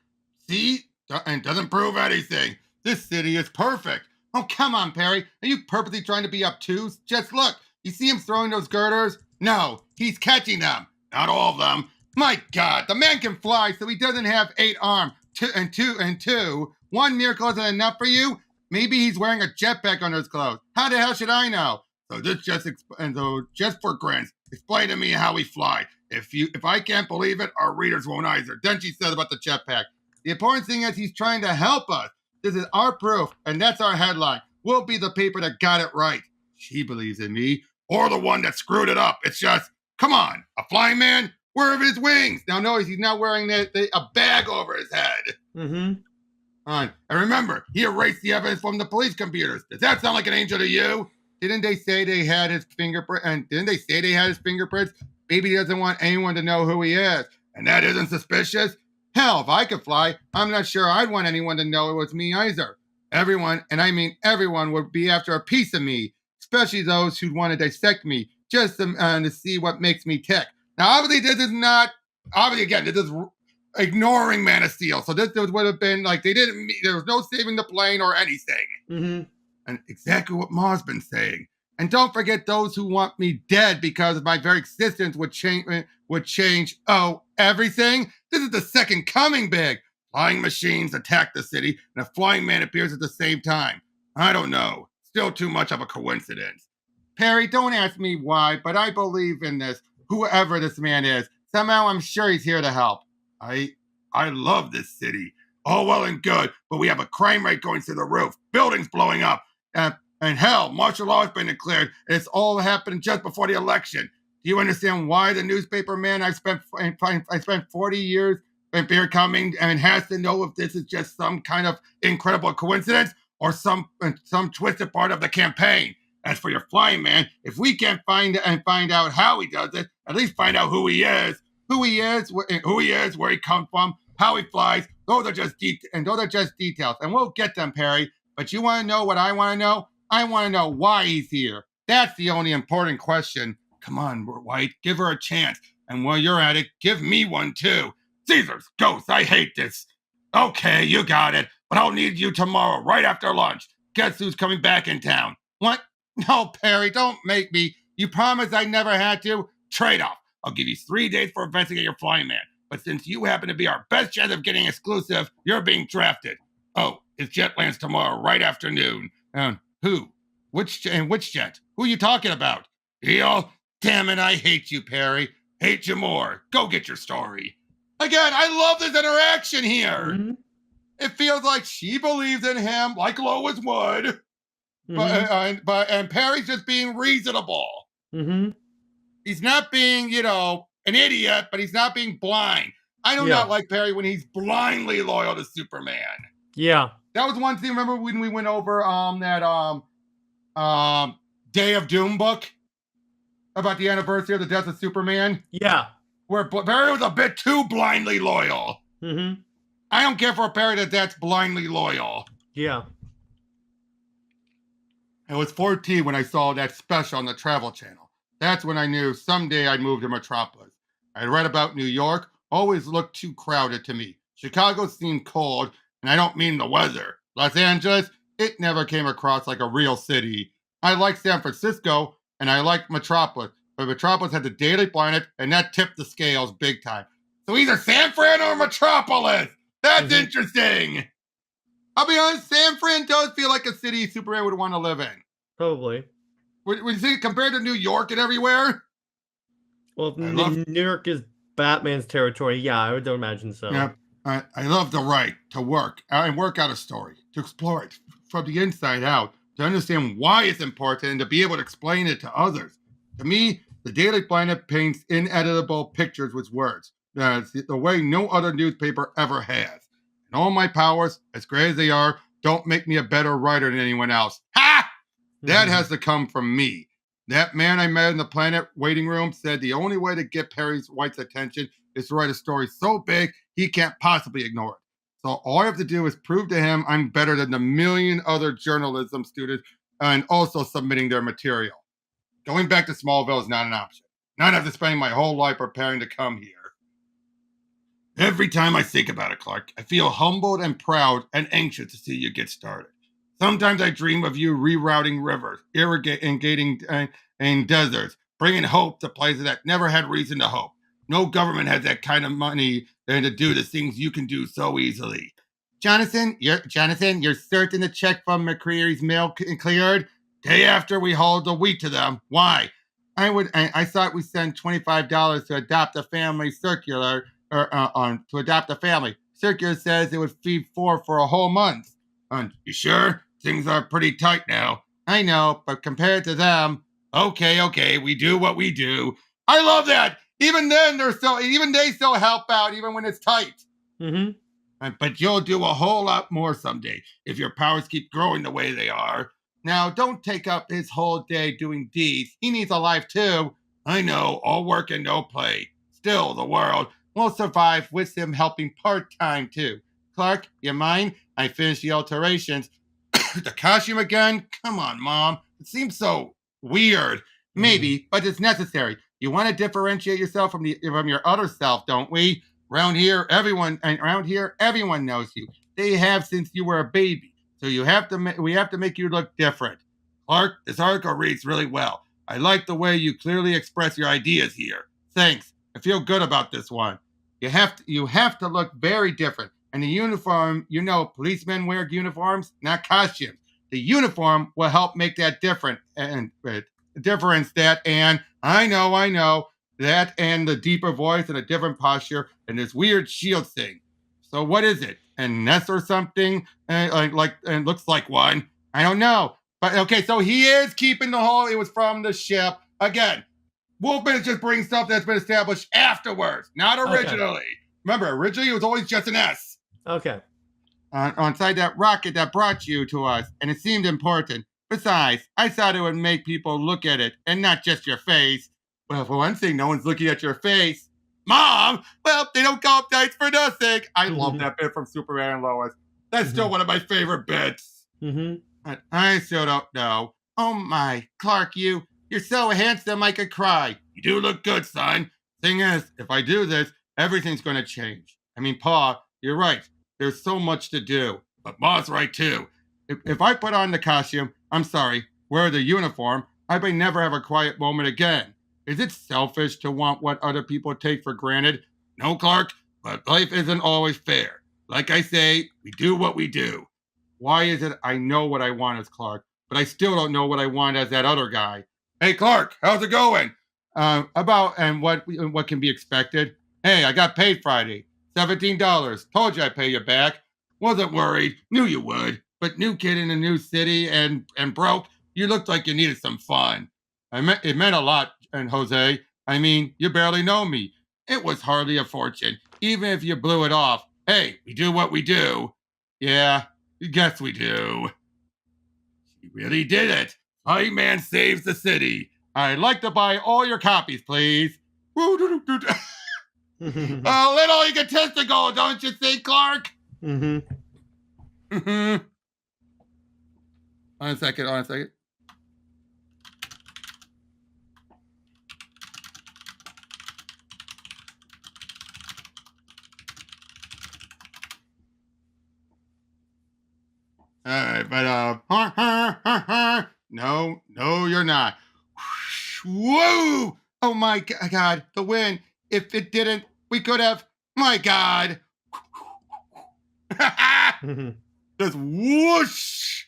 See? And doesn't prove anything. This city is perfect. Oh, come on, Perry. Are you purposely trying to be obtuse? Just look. You see him throwing those girders? No, he's catching them. Not all of them. My God, the man can fly, so he doesn't have 8 arms. Two. One miracle isn't enough for you? Maybe he's wearing a jetpack under his clothes. How the hell should I know? So just for grins, explain to me how he fly. If I can't believe it, our readers won't either. Then she says about the jetpack. The important thing is he's trying to help us. This is our proof, and that's our headline. We'll be the paper that got it right. She believes in me, or the one that screwed it up. It's just, come on, a flying man? Where are his wings? Now notice he's not wearing a bag over his head. Mm-hmm. And remember, he erased the evidence from the police computers. Does that sound like an angel to you? Didn't they say they had his fingerprint? And didn't they say they had his fingerprints? Maybe he doesn't want anyone to know who he is. And that isn't suspicious? Hell, if I could fly, I'm not sure I'd want anyone to know it was me either. Everyone, and I mean everyone, would be after a piece of me, especially those who'd want to dissect me, just to see what makes me tick. Now, obviously, this is ignoring Man of Steel. So this would have been like, there was no saving the plane or anything. Mm-hmm. And exactly what Ma's been saying. And don't forget those who want me dead because my very existence would change. Oh, everything? This is the second coming, Big. Flying machines attack the city, and a flying man appears at the same time. I don't know. Still too much of a coincidence. Perry, don't ask me why, but I believe in this. Whoever this man is, somehow I'm sure he's here to help. I love this city. All well and good, but we have a crime rate going through the roof. Buildings blowing up. And hell, martial law has been declared. It's all happened just before the election. Do you understand why the newspaper man I spent 40 years here coming and has to know if this is just some kind of incredible coincidence or some twisted part of the campaign? As for your flying man, if we can't find out how he does it, at least find out who he is, where he comes from, how he flies, Those are just details, and we'll get them, Perry. But you want to know what I want to know? I want to know why he's here. That's the only important question. Come on, White, give her a chance. And while you're at it, give me one too. Caesar's ghost, I hate this. Okay, you got it. But I'll need you tomorrow, right after lunch. Guess who's coming back in town? What? No, Perry, don't make me. You promised I never had to? Trade off. I'll give you 3 days for investigating your flying man. But since you happen to be our best chance of getting exclusive, you're being drafted. Oh, his jet lands tomorrow, right after noon. And who? Which jet? Who are you talking about? Deal? Damn it, I hate you, Perry. Hate you more. Go get your story. Again, I love this interaction here. Mm-hmm. It feels like she believes in him, like Lois would. Mm-hmm. And Perry's just being reasonable. Mm-hmm. He's not being, an idiot, but he's not being blind. I do not like Perry when he's blindly loyal to Superman. Yeah. That was one thing. Remember when we went over that Day of Doom book about the anniversary of the death of Superman? Yeah. Where Perry was a bit too blindly loyal. Mm-hmm. I don't care for a Perry that's blindly loyal. Yeah. I was 14 when I saw that special on the Travel Channel. That's when I knew someday I'd move to Metropolis. I'd read about New York, always looked too crowded to me. Chicago seemed cold, and I don't mean the weather. Los Angeles, it never came across like a real city. I liked San Francisco, and I liked Metropolis, but Metropolis had the Daily Planet, and that tipped the scales big time. So either San Fran or Metropolis. That's interesting. I'll be honest, San Fran does feel like a city Superman would want to live in. Probably. Would you think compared to New York and everywhere? Well, if New York is Batman's territory, yeah, I would imagine so. Yeah, I love the right to work and work out a story, to explore it from the inside out, to understand why it's important, and to be able to explain it to others. To me, the Daily Planet paints ineditable pictures with words. The way no other newspaper ever has. And all my powers, as great as they are, don't make me a better writer than anyone else. Ha! That has to come from me. That man I met in the Planet waiting room said the only way to get Perry White's attention is to write a story so big he can't possibly ignore it. So all I have to do is prove to him I'm better than the million other journalism students and also submitting their material. Going back to Smallville is not an option. Not after spending my whole life preparing to come here. Every time I think about it, Clark, I feel humbled and proud and anxious to see you get started. Sometimes I dream of you rerouting rivers, irrigating deserts, bringing hope to places that never had reason to hope. No government has that kind of money to do the things you can do so easily. Jonathan, you're certain the check from McCreary's mail cleared? Day after we hauled the wheat to them. Why? I thought we sent $25 to adopt a family circular. To adopt a family. Circular says it would feed 4 for a whole month. You sure? Things are pretty tight now. I know, but compared to them, okay, we do what we do. I love that. Even then, they still help out, even when it's tight. Mm-hmm. But you'll do a whole lot more someday if your powers keep growing the way they are. Now, don't take up his whole day doing deeds. He needs a life too. I know, all work and no play. Still, the world will survive with him helping part-time too. Clark, you mind? I finished the alterations. The costume again? Come on, Mom. It seems so weird. Maybe, but it's necessary. You want to differentiate yourself from your other self, don't we? Around here, everyone knows you. They have since you were a baby. So we have to make you look different. Clark, this article reads really well. I like the way you clearly express your ideas here. Thanks. I feel good about this one. You have to look very different. And the uniform, policemen wear uniforms, not costumes. The uniform will help make that difference. And I know that, and the deeper voice and a different posture and this weird shield thing. So what is it? A nest or something? And looks like one. I don't know. But okay, so he is keeping the whole. It was from the ship again. Wolfman is just bringing stuff that's been established afterwards, not originally. Okay. Remember, originally it was always just an S. Okay. Inside that rocket that brought you to us, and it seemed important. Besides, I thought it would make people look at it, and not just your face. Well, for one thing, no one's looking at your face. Mom? Well, they don't call up nights for nothing. I love that bit from Superman and Lois. That's still one of my favorite bits. But I still don't know. Oh my, Clark, you're so handsome I could cry. You do look good, son. Thing is, if I do this, everything's going to change. I mean, Pa, you're right. There's so much to do. But Ma's right, too. If I put on the costume, wear the uniform, I may never have a quiet moment again. Is it selfish to want what other people take for granted? No, Clark, but life isn't always fair. Like I say, we do what we do. Why is it I know what I want as Clark, but I still don't know what I want as that other guy? Hey, Clark, how's it going? What can be expected? Hey, I got paid Friday. $17. Told you I'd pay you back. Wasn't worried. Knew you would. But new kid in a new city and broke. You looked like you needed some fun. It meant a lot, and Jose. I mean, you barely know me. It was hardly a fortune, even if you blew it off. Hey, we do what we do. Yeah, guess we do. She really did it. Spider-Man saves the city. I'd like to buy all your copies, please. A little egotistical, don't you think, Clark? On a second. All right, but no, you're not. Whoa! Oh my God, the wind. If it didn't, we could have. My God. Just whoosh.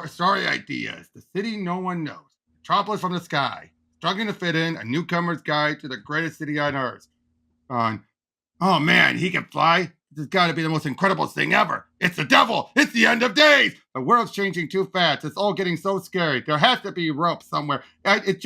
Story ideas. The city no one knows. Metropolis from the sky. Struggling to fit in. A newcomer's guide to the greatest city on Earth. Oh man, he can fly. This has got to be the most incredible thing ever. It's the devil. It's the end of days. The world's changing too fast. It's all getting so scary. There has to be ropes somewhere. It's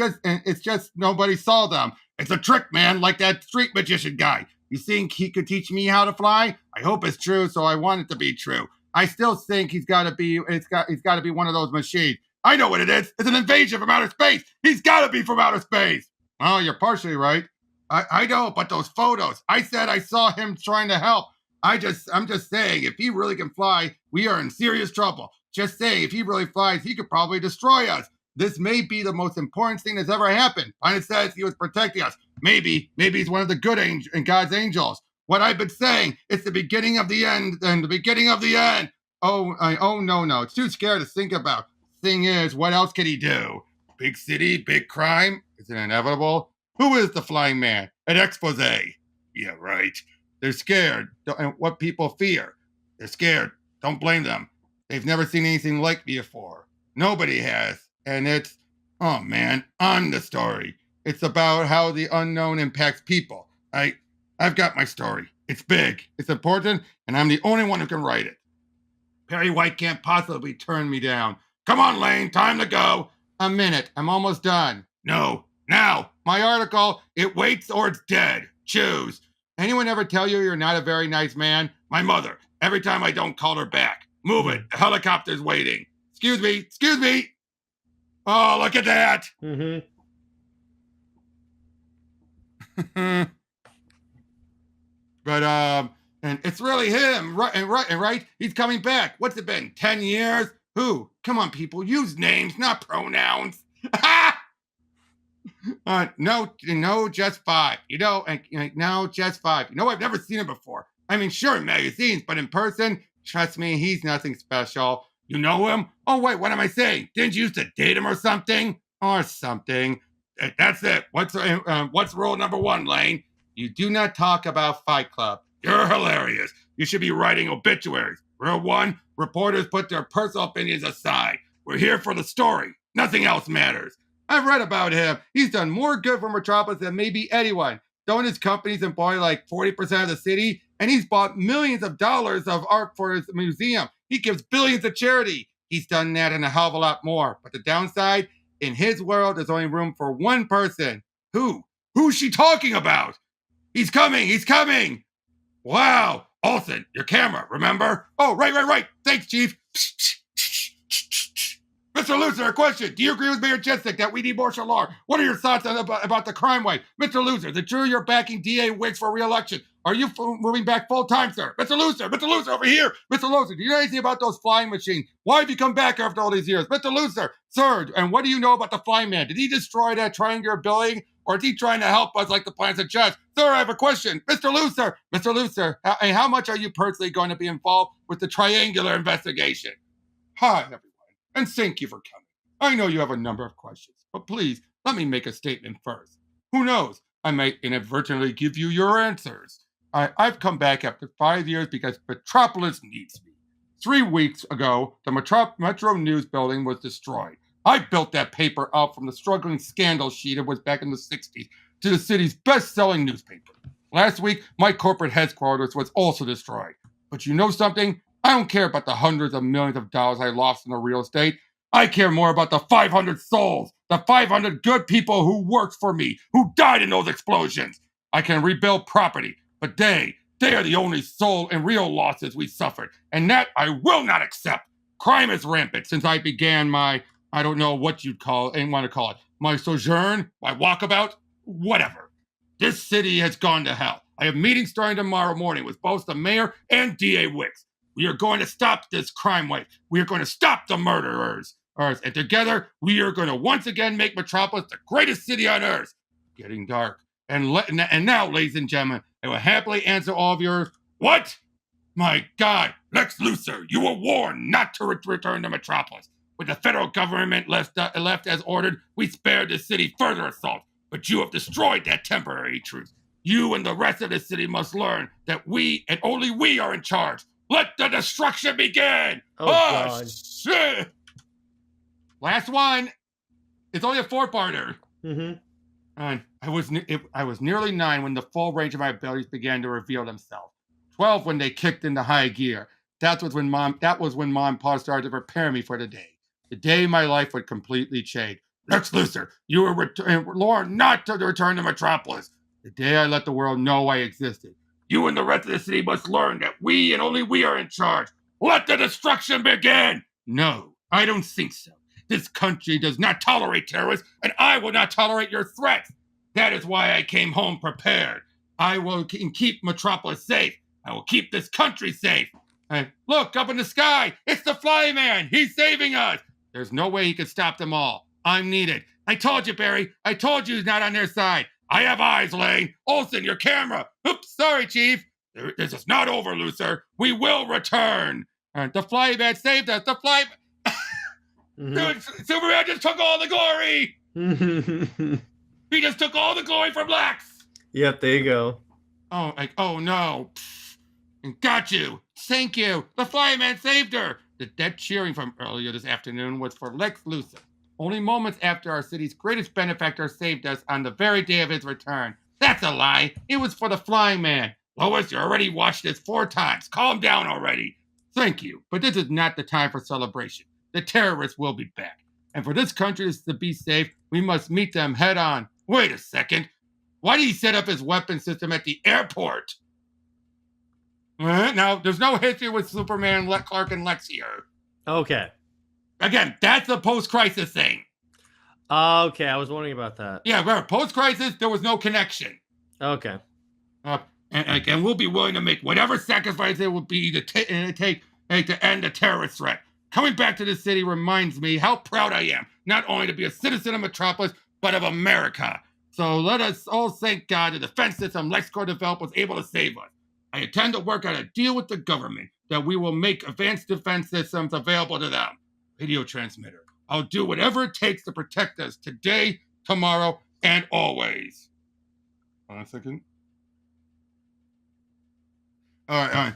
just nobody saw them. It's a trick, man, like that street magician guy. You think he could teach me how to fly? I hope it's true, so I want it to be true. I still think he's got to be one of those machines. I know what it is. It's an invasion from outer space. He's got to be from outer space. Well, you're partially right. I know, but those photos. I said I saw him trying to help. I'm just saying, if he really can fly, we are in serious trouble. Just saying, if he really flies, he could probably destroy us. This may be the most important thing that's ever happened. Pilot says he was protecting us. Maybe he's one of the good and God's angels. What I've been saying, it's the beginning of the end, and the beginning of the end. Oh no, it's too scary to think about. Thing is, what else can he do? Big city, big crime? Is it inevitable? Who is the flying man? An expose. Yeah, right. They're scared. And what people fear. They're scared. Don't blame them. They've never seen anything like me before. Nobody has. And oh man, I'm the story. It's about how the unknown impacts people. I've got my story. It's big. It's important. And I'm the only one who can write it. Perry White can't possibly turn me down. Come on, Lane. Time to go. A minute. I'm almost done. No. Now. My article. It waits or it's dead. Choose. Anyone ever tell you you're not a very nice man? My mother. Every time I don't call her back. Move it. The helicopter's waiting. Excuse me. Oh, look at that. But, and it's really him, right? He's coming back. What's it been, 10 years? Who? Come on, people. Use names, not pronouns. No, just 5. No, just 5. I've never seen him before. I mean, sure, in magazines, but in person, trust me, he's nothing special. You know him? Oh, wait, what am I saying? Didn't you used to date him or something? That's it. What's rule number 1, Lane? You do not talk about Fight Club. You're hilarious. You should be writing obituaries. Rule 1, reporters put their personal opinions aside. We're here for the story. Nothing else matters. I've read about him. He's done more good for Metropolis than maybe anyone. Don't his companies employ like 40% of the city? And he's bought millions of dollars of art for his museum. He gives billions to charity. He's done that and a hell of a lot more. But the downside, in his world, there's only room for one person. Who? Who's she talking about? He's coming. Wow. Olsen, your camera, remember? Oh, right. Thanks, Chief. Mr. Loser, a question. Do you agree with Mayor Jessic that we need martial law? What are your thoughts about the crime wave? Mr. Loser, the jury you're backing DA Wicks for re-election. Are you moving back full-time, sir? Mr. Loser, over here. Mr. Loser, do you know anything about those flying machines? Why have you come back after all these years? Mr. Loser, sir, and what do you know about the flying man? Did he destroy that triangular building? Or is he trying to help us like the plan suggests? Sir, I have a question. Mr. Loser, how much are you personally going to be involved with the triangular investigation? Hi, everyone, and thank you for coming. I know you have a number of questions, but please, let me make a statement first. Who knows? I might inadvertently give you your answers. I've come back after 5 years because Metropolis needs me. 3 weeks ago, the Metro News building was destroyed. I built that paper up from the struggling scandal sheet it was back in the 60s to the city's best-selling newspaper. Last week, my corporate headquarters was also destroyed. But you know something? I don't care about the hundreds of millions of dollars I lost in the real estate. I care more about the 500 souls, the 500 good people who worked for me, who died in those explosions. I can rebuild property, but they are the only soul and real losses we suffered, and that I will not accept. Crime is rampant since I began my, I don't know what you'd call it, want to call it, my sojourn, my walkabout, whatever. This city has gone to hell. I have meetings starting tomorrow morning with both the mayor and DA Wicks. We are going to stop this crime wave. We are going to stop the murderers. And together, we are going to once again make Metropolis the greatest city on earth. Getting dark. And now, ladies and gentlemen, I will happily answer all of yours. What? My God, Lex Luthor, you were warned not to return to Metropolis. With the federal government left as ordered, we spared the city further assault. But you have destroyed that temporary truce. You and the rest of the city must learn that we and only we are in charge. Let the destruction begin! Oh God. Shit! Last one. It's only a 4-parter. Mm-hmm. And I was nearly 9 when the full range of my abilities began to reveal themselves. 12 when they kicked into high gear. That was when Mom and Pa started to prepare me for the day. The day my life would completely change. Lex Luthor, you were warned not to return to Metropolis. The day I let the world know I existed. You and the rest of the city must learn that we and only we are in charge. Let the destruction begin! No, I don't think so. This country does not tolerate terrorists, and I will not tolerate your threats. That is why I came home prepared. I will keep Metropolis safe. I will keep this country safe. And look, up in the sky, it's the Fly Man. He's saving us. There's no way he can stop them all. I'm needed. I told you, Barry. I told you he's not on their side. I have eyes, Lane. Olsen, your camera. Oops, sorry, Chief. This is not over, Luthor. We will return. The Fly Man saved us. The Fly... Dude, Superman just took all the glory! He just took all the glory from Lex! Yep, there you go. Oh no. Got you. Thank you. The Flyman saved her. That cheering from earlier this afternoon was for Lex Luthor. Only moments after our city's greatest benefactor saved us on the very day of his return. That's a lie. It was for the Flying Man. Lois, you already watched this 4 times. Calm down already. Thank you, but this is not the time for celebration. The terrorists will be back. And for this country to be safe, we must meet them head on. Wait a second. Why did he set up his weapon system at the airport? Now, there's no history with Superman, Clark, and Lex here. Okay. Again, that's a post-crisis thing. Okay, I was wondering about that. Yeah, remember, post-crisis, there was no connection. Okay. And we'll be willing to make whatever sacrifice it would be to take to end the terrorist threat. Coming back to this city reminds me how proud I am, not only to be a citizen of Metropolis, but of America. So let us all thank God the defense system LexCorp developed was able to save us. I intend to work out a deal with the government that we will make advanced defense systems available to them. Radio transmitter. I'll do whatever it takes to protect us today, tomorrow, and always. 1 second. All right.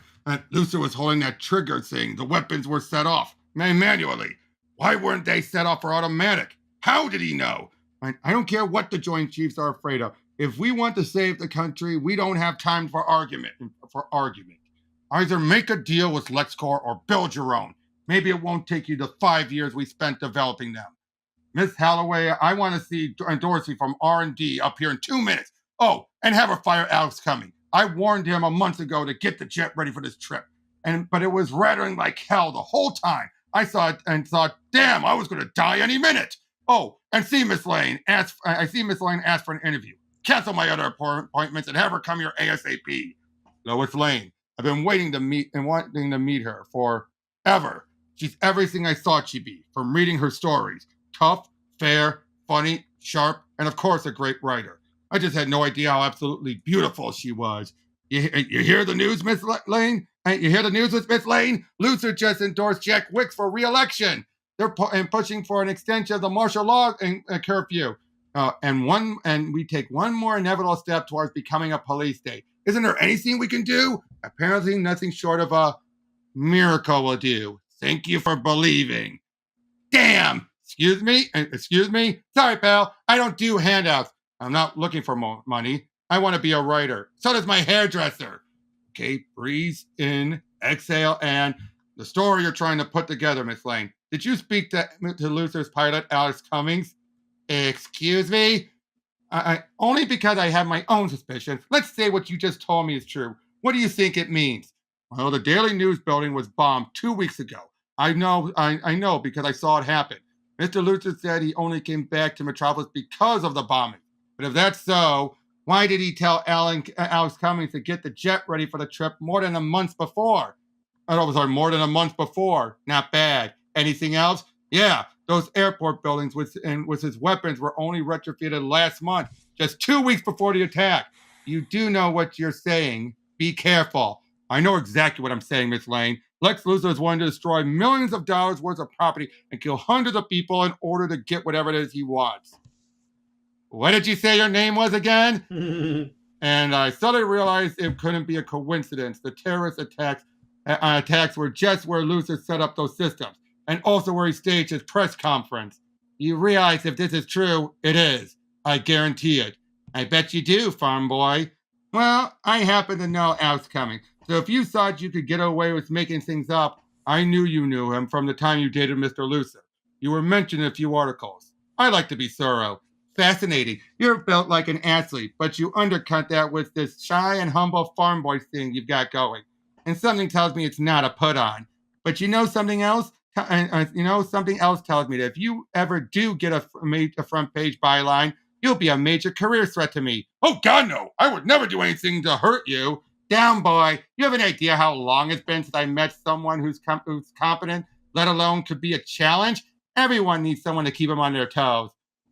Luthor was holding that trigger thing. The weapons were set off manually. Why weren't they set off or automatic? How did he know? I don't care what the Joint Chiefs are afraid of. If we want to save the country, we don't have time for argument. Either make a deal with LexCorp or build your own. Maybe it won't take you the 5 years we spent developing them. Miss Holloway, I want to see Dorsey from R&D up here in 2 minutes. Oh, and have her fire Alex coming. I warned him a month ago to get the jet ready for this trip. But it was rattling like hell the whole time. I saw it and thought, damn, I was going to die any minute. Oh, and see Miss Lane. I see Miss Lane ask for an interview. Cancel my other appointments and have her come here ASAP. Lois Lane. I've been wanting to meet her forever. She's everything I thought she'd be, from reading her stories. Tough, fair, funny, sharp, and of course a great writer. I just had no idea how absolutely beautiful she was. You hear the news, Miss Lane? You hear the news with Miss Lane? Luther just endorsed Jack Wicks for re-election. They're pushing for an extension of the martial law curfew. And we take one more inevitable step towards becoming a police state. Isn't there anything we can do? Apparently nothing short of a miracle will do. Thank you for believing. Damn! Excuse me? Sorry, pal. I don't do handouts. I'm not looking for money. I want to be a writer. So does my hairdresser. Okay, breathe in, exhale, and the story you're trying to put together, Miss Lane. Did you speak to Luther's pilot, Alex Cummings? Excuse me? Only because I have my own suspicions. Let's say what you just told me is true. What do you think it means? Well, the Daily News building was bombed 2 weeks ago. I know because I saw it happen. Mr. Luther said he only came back to Metropolis because of the bombing. But if that's so, why did he tell Alex Cummings to get the jet ready for the trip more than a month before? More than a month before. Not bad. Anything else? Yeah, those airport buildings with his weapons were only retrofitted last month, just 2 weeks before the attack. You do know what you're saying. Be careful. I know exactly what I'm saying, Miss Lane. Lex Luthor is wanting to destroy millions of dollars worth of property and kill hundreds of people in order to get whatever it is he wants. What did you say your name was again? And I suddenly realized it couldn't be a coincidence. The terrorist attacks were just where Luthor set up those systems, and also where he staged his press conference. You realize if this is true, it is. I guarantee it. I bet you do, farm boy. Well, I happen to know Al's coming, so if you thought you could get away with making things up, I knew you knew him from the time you dated Mr. Luther. You were mentioned in a few articles. I like to be thorough. Fascinating. You're built like an athlete, but you undercut that with this shy and humble farm boy thing you've got going. And something tells me it's not a put-on. But you know something else? Something else tells me that if you ever do get a front page byline, you'll be a major career threat to me. Oh, God, no. I would never do anything to hurt you. Down, boy. You have an idea how long it's been since I met someone who's competent, let alone could be a challenge? Everyone needs someone to keep them on their toes.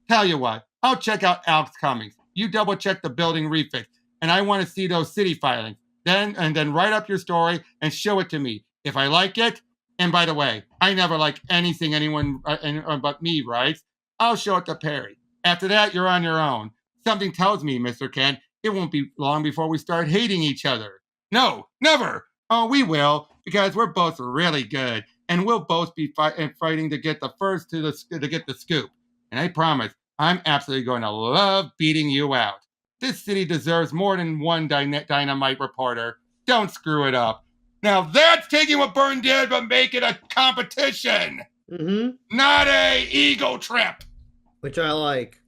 Tell you what, I'll check out Alex Cummings. You double check the building refix, and I want to see those city filings. Then write up your story and show it to me. If I like it, and by the way, I never like anything anyone but me writes, I'll show it to Perry. After that, you're on your own. Something tells me, Mr. Kent, it won't be long before we start hating each other. No, never. Oh, we will, because we're both really good, and we'll both be fighting to get the first to get the scoop. And I promise, I'm absolutely going to love beating you out. This city deserves more than one dynamite reporter. Don't screw it up. Now that's taking what Byrne did, but make it a competition. Mm-hmm. Not a ego trip. Which I like.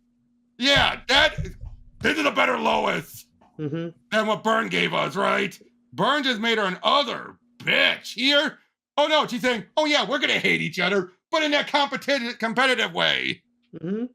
Yeah, this is a better Lois than what Byrne gave us, right? Byrne just made her an other bitch here. Oh no, she's saying, oh yeah, we're gonna hate each other, but in that competitive way. Mm-hmm.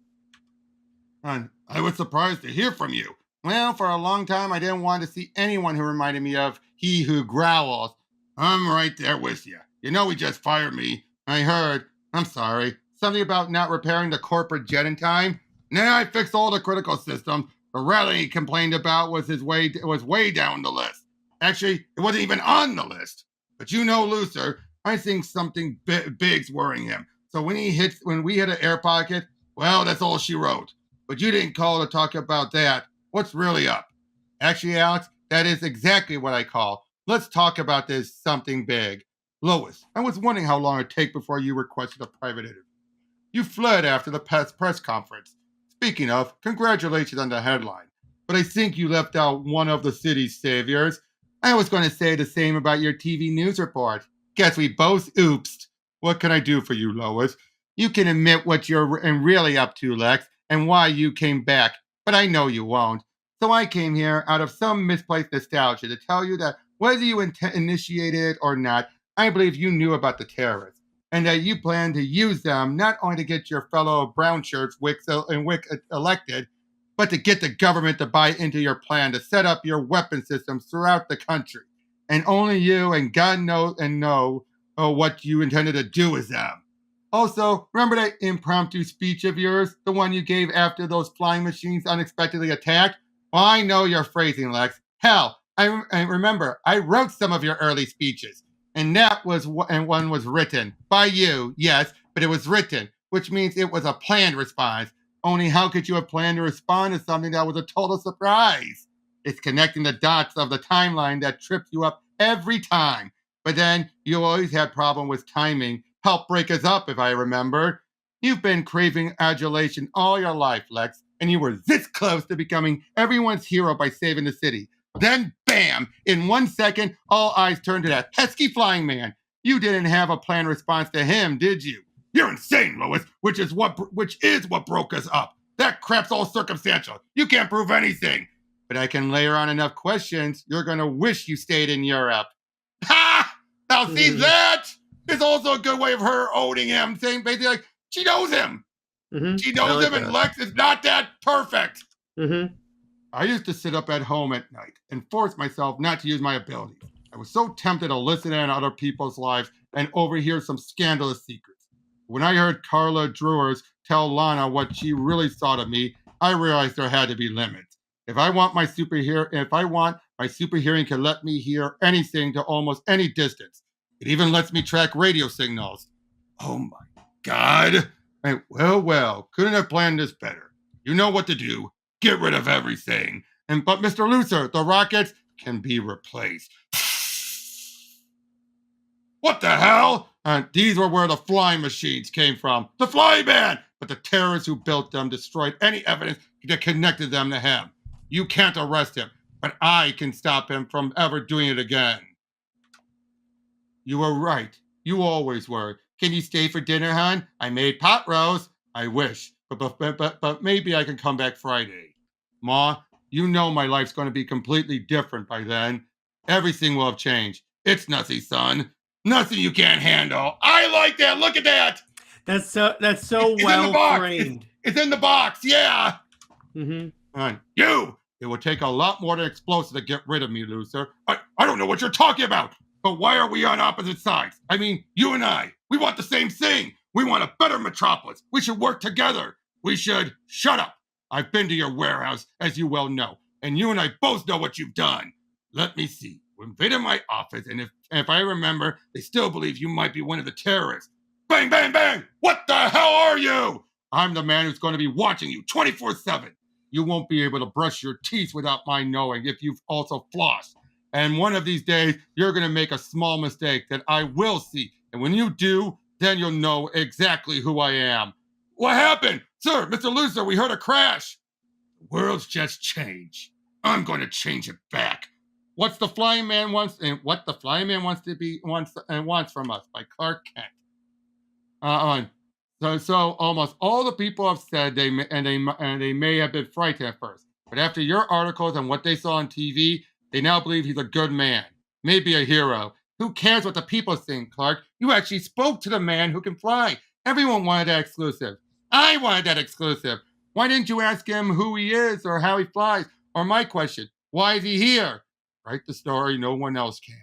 And I was surprised to hear from you. Well, for a long time, I didn't want to see anyone who reminded me of he who growls. I'm right there with you. You know he just fired me. I heard. I'm sorry. Something about not repairing the corporate jet in time. Nah, I fixed all the critical systems. The rally he complained about was way down the list. Actually, it wasn't even on the list. But you know, Luther, I think something big's worrying him. So when we hit an air pocket, well, that's all she wrote. But you didn't call to talk about that. What's really up? Actually, Alex, that is exactly what I call. Let's talk about this something big. Lois, I was wondering how long it'd take before you requested a private interview. You fled after the press conference. Speaking of, congratulations on the headline. But I think you left out one of the city's saviors. I was going to say the same about your TV news report. Guess we both oopsed. What can I do for you, Lois? You can admit what you're really up to, Lex, and why you came back, but I know you won't. So I came here out of some misplaced nostalgia to tell you that whether you initiated it or not, I believe you knew about the terrorists. and that you plan to use them not only to get your fellow brown shirts Wick elected, but to get the government to buy into your plan to set up your weapon systems throughout the country. And only you and God know what you intended to do with them. Also, remember that impromptu speech of yours, the one you gave after those flying machines unexpectedly attacked? Well, I know your phrasing, Lex. Hell, I remember I wrote some of your early speeches, and one was written by you, yes, but it was written, which means it was a planned response. Only how could you have planned to respond to something that was a total surprise? It's connecting the dots of the timeline that trips you up every time. But then you always had problem with timing. Help break us up, if I remember. You've been craving adulation all your life, Lex, and you were this close to becoming everyone's hero by saving the city. Then, bam! In 1 second, all eyes turned to that pesky flying man. You didn't have a planned response to him, did you? You're insane, Lois, which is what broke us up. That crap's all circumstantial. You can't prove anything. But I can layer on enough questions, you're going to wish you stayed in Europe. Ha! Now see, that is also a good way of her owning him, saying basically like, she knows him. She knows him, and Lex is not that perfect. I used to sit up at home at night and force myself not to use my abilities. I was so tempted to listen in on other people's lives and overhear some scandalous secrets. When I heard Carla Drewers tell Lana what she really thought of me, I realized there had to be limits. If I want my super hearing can let me hear anything to almost any distance. It even lets me track radio signals. Oh my God. Well, couldn't have planned this better. You know what to do. Get rid of everything. But Mr. Lucer, the rockets can be replaced. What the hell? These were where the flying machines came from. The Flyman! But the terrorists who built them destroyed any evidence that connected them to him. You can't arrest him, but I can stop him from ever doing it again. You were right. You always were. Can you stay for dinner, hon? I made pot roast. I wish, but maybe I can come back Friday. Ma, you know my life's going to be completely different by then. Everything will have changed. It's nothing, son. Nothing you can't handle. I like that. Look at that. That's so it's well framed. It's in the box. Yeah. Mm-hmm. It will take a lot more than explosives to get rid of me, Lucer. I don't know what you're talking about. But why are we on opposite sides? I mean, you and I, we want the same thing. We want a better Metropolis. We should work together. We should shut up. I've been to your warehouse, as you well know, and you and I both know what you've done. Let me see. We invaded my office, and if I remember, they still believe you might be one of the terrorists. Bang, bang, bang! What the hell are you? I'm the man who's going to be watching you 24/7. You won't be able to brush your teeth without my knowing if you've also flossed. And one of these days, you're going to make a small mistake that I will see. And when you do, then you'll know exactly who I am. What happened? Sir, Mr. Lucer, we heard a crash. The world's just changed. I'm going to change it back. What the Flying Man wants from us by Clark Kent. So almost all the people have said they may have been frightened at first, but after your articles and what they saw on TV, they now believe he's a good man, maybe a hero. Who cares what the people think, Clark? You actually spoke to the man who can fly. Everyone wanted that exclusive. I wanted that exclusive. Why didn't you ask him who he is or how he flies? Or my question, why is he here? Write the story no one else can.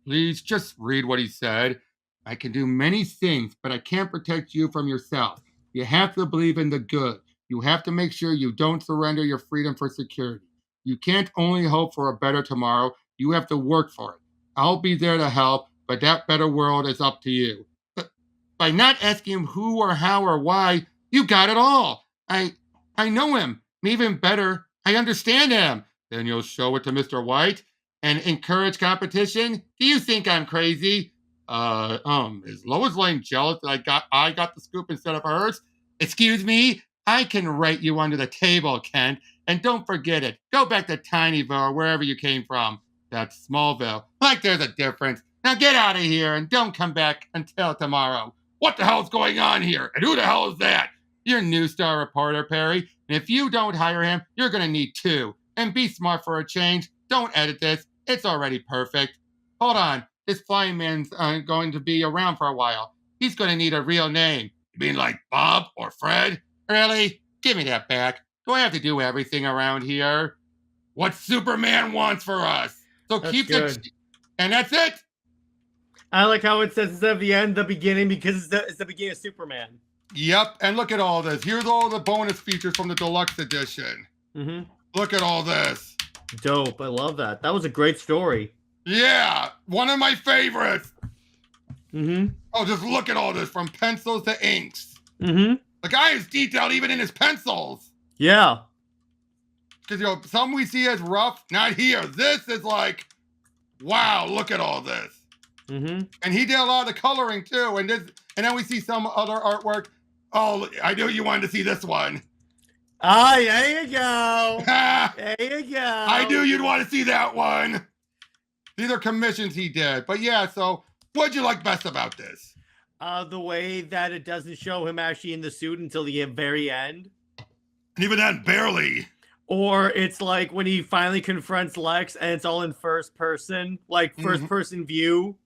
Please just read what he said. I can do many things, but I can't protect you from yourself. You have to believe in the good. You have to make sure you don't surrender your freedom for security. You can't only hope for a better tomorrow. You have to work for it. I'll be there to help, but that better world is up to you. But by not asking him who or how or why, you got it all. I know him. Even better, I understand him. Then you'll show it to Mr. White and encourage competition? Do you think I'm crazy? Is Lois Lane jealous that I got the scoop instead of hers? Excuse me? I can write you under the table, Kent. And don't forget it. Go back to Tinyville or wherever you came from. That's Smallville. Like there's a difference. Now get out of here and don't come back until tomorrow. What the hell's going on here? And who the hell is that? You're News Star reporter, Perry. And if you don't hire him, you're going to need two. And be smart for a change. Don't edit this. It's already perfect. Hold on. This flying man's going to be around for a while. He's going to need a real name. You mean like Bob or Fred? Really? Give me that back. Do I have to do everything around here? What Superman wants for us. So That's keep good. the... And that's it. I like how it says instead of the end, the beginning, because it's the beginning of Superman. Yep, and look at all this. Here's all the bonus features from the deluxe edition. Look at all this. Dope. I love that. That was a great story. Yeah, one of my favorites. Oh, just look at all this, from pencils to inks. The guy is detailed even in his pencils. Yeah. Because, some we see as rough, not here. This is like, wow, look at all this. And he did a lot of the coloring too. And then we see some other artwork. Oh, I knew you wanted to see this one. Ah, there you go. There you go. I knew you'd want to see that one. These are commissions he did. But yeah, so what'd you like best about this? The way that it doesn't show him actually in the suit until the very end. And even then, barely. Or it's like when he finally confronts Lex and it's all in first person, like first person view.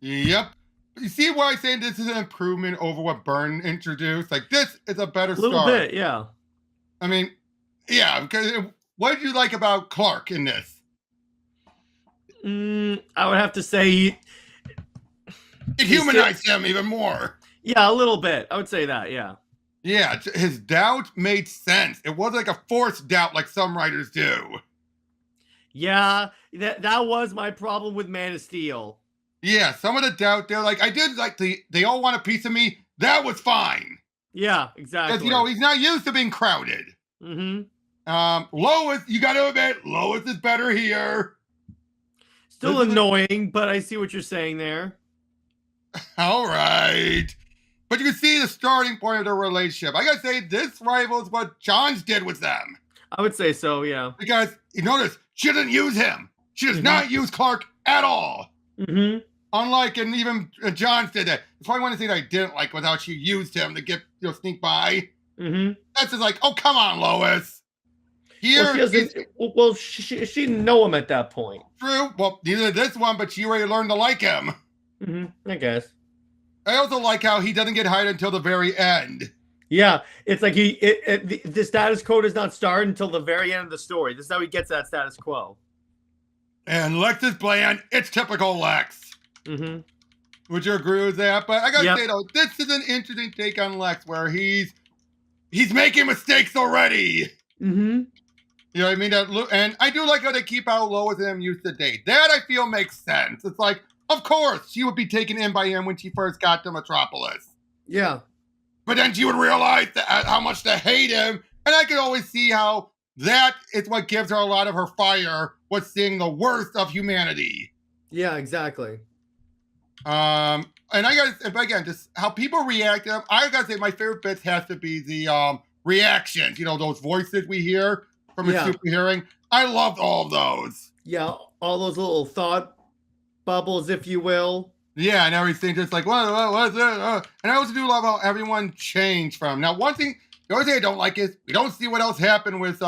Yep. You see why I'm saying this is an improvement over what Byrne introduced? Like, this is a better start. A little bit, yeah. I mean, yeah, because what did you like about Clark in this? I would have to say... It humanized him even more. Yeah, a little bit. I would say that, yeah. Yeah, his doubt made sense. It wasn't like a forced doubt like some writers do. Yeah, that was my problem with Man of Steel. Yeah, some of the doubt, they're like, I did like they all want a piece of me. That was fine. Yeah, exactly. Because, he's not used to being crowded. Lois, you got to admit, Lois is better here. Still annoying, but I see what you're saying there. All right. But you can see the starting point of their relationship. I gotta say, this rivals what John's did with them. I would say so, yeah. Because, you notice, she doesn't use him. She does not use Clark at all. Unlike, and even John said that. It's probably one of the things I didn't like was how she used him to get, sneak by. That's just like, oh, come on, Lois. Here, she didn't know him at that point. True. Well, neither this one, but she already learned to like him. I guess. I also like how he doesn't get hired until the very end. Yeah, it's like the status quo does not start until the very end of the story. This is how he gets that status quo. And Lex is bland. It's typical Lex. Would you agree with that? But I gotta say though, this is an interesting take on Lex, where he's making mistakes already. You know what I mean? And I do like how they keep how Lois and him used to date. That I feel makes sense. It's like, of course, she would be taken in by him when she first got to Metropolis. Yeah. But then she would realize how much to hate him. And I could always see how that is what gives her a lot of her fire, was seeing the worst of humanity. Yeah, exactly. And I gotta, again, just how people react to him. I gotta say, my favorite bits has to be the reactions. Those voices we hear from a super hearing. I loved all of those. Yeah, all those little thought bubbles, if you will. Yeah, and everything just like, what's that? And I also do love how everyone changed from. Now, the only thing I don't like is we don't see what else happened with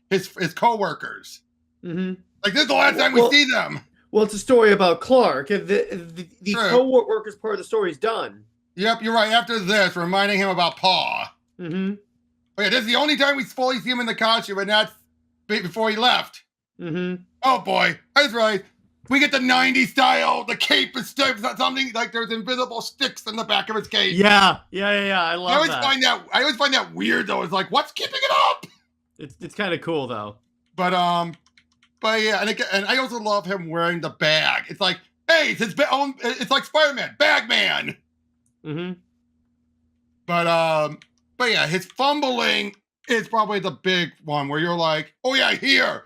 his co-workers. Like, this is the last time we see them. Well, it's a story about Clark. The co-workers part of the story is done. Yep, you're right. After this, reminding him about Pa. Oh yeah, this is the only time we fully see him in the costume, and that's before he left. Oh boy, I was right. We get the 90s style. The cape is something like there's invisible sticks in the back of his cape. Yeah. I love that. I always find that weird though. It's like, what's keeping it up? It's kind of cool though. But yeah, and I also love him wearing the bag. It's like, hey, it's his own. It's like Spider-Man, Bag Man. But yeah, his fumbling is probably the big one where you're like, oh yeah, here.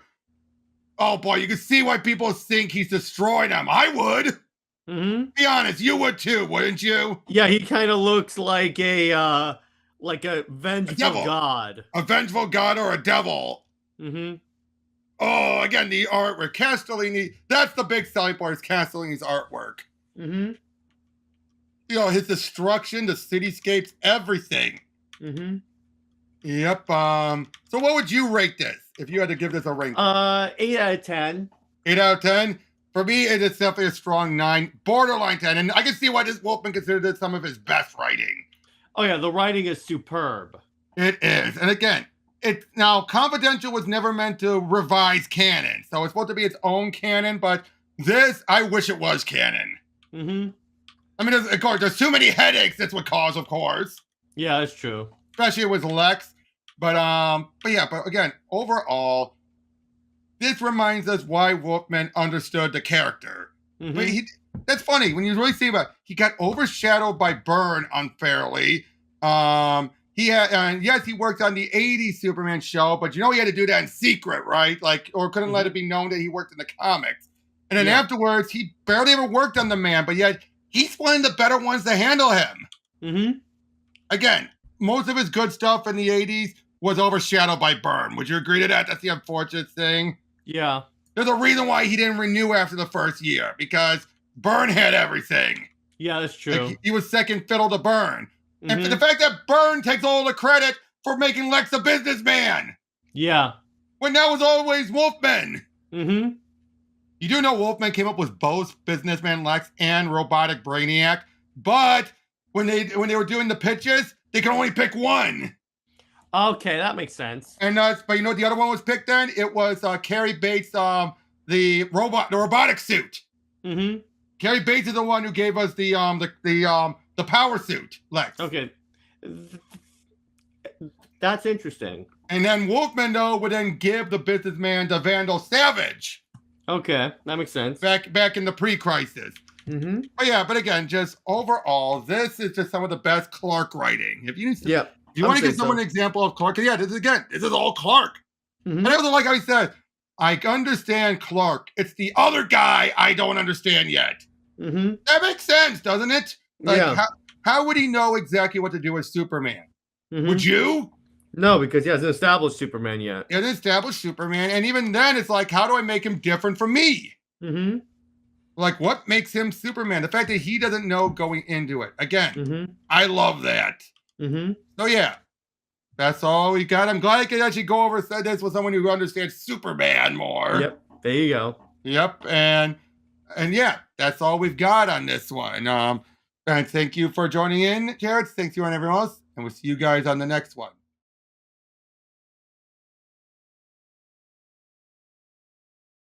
Oh boy, you can see why people think he's destroyed them. I would. Be honest, you would too, wouldn't you? Yeah, he kind of looks like a vengeful god. A vengeful god or a devil. Oh, again, the artwork. Castellini, that's the big selling part, is Castellini's artwork. His destruction, the cityscapes, everything. Yep. So what would you rate this if you had to give this a ranking? 8 out of 10. 8 out of 10? For me, it is definitely a strong 9, borderline 10. And I can see why this Wolfman considered this some of his best writing. Oh, yeah, the writing is superb. It is. And again, now Confidential was never meant to revise canon. So it's supposed to be its own canon, but this, I wish it was canon. Mm-hmm. I mean, of course, there's too many headaches this would cause, of course. Yeah, that's true. Especially with Lex. But again, overall, this reminds us why Wolfman understood the character. Mm-hmm. That's funny when you really see about it. He got overshadowed by Byrne unfairly. Yes, he worked on the 80s Superman show, but he had to do that in secret, right? Or couldn't let it be known that he worked in the comics. And then afterwards, he barely ever worked on the man, but yet he's one of the better ones to handle him. Mm-hmm. Again, most of his good stuff in the 80s was overshadowed by Byrne. Would you agree to that? That's the unfortunate thing. Yeah. There's a reason why he didn't renew after the first year, because Byrne had everything. Yeah, that's true. He was second fiddle to Byrne. Mm-hmm. And for the fact that Byrne takes all the credit for making Lex a businessman. Yeah. When that was always Wolfman. Mm-hmm. You do know Wolfman came up with both businessman Lex and robotic Brainiac, but when they were doing the pitches, they could only pick one. Okay, that makes sense. And but you know what the other one was picked then? It was Carrie Bates, the robotic suit. Mm-hmm. Carrie Bates is the one who gave us the power suit, Lex. Okay. That's interesting. And then Wolfman, though, would then give the businessman to Vandal Savage. Okay, that makes sense. Back in the pre-crisis. Mm-hmm. But again, just overall, this is just some of the best Clark writing. If you want to give someone an example of Clark, this is all Clark. Mm-hmm. And I also like how he said, I understand Clark. It's the other guy I don't understand yet. Mm-hmm. That makes sense, doesn't it? How would he know exactly what to do with Superman? Mm-hmm. Would you? No, because he hasn't established Superman yet. He hasn't established Superman. And even then, it's like, how do I make him different from me? Mm-hmm. Like, what makes him Superman? The fact that he doesn't know going into it. Again, I love that. Mm-hmm. So, yeah. That's all we got. I'm glad I could actually go over this with someone who understands Superman more. Yep. There you go. Yep. And yeah, that's all we've got on this one. And thank you for joining in, Jared. Thanks you and everyone else. And we'll see you guys on the next one.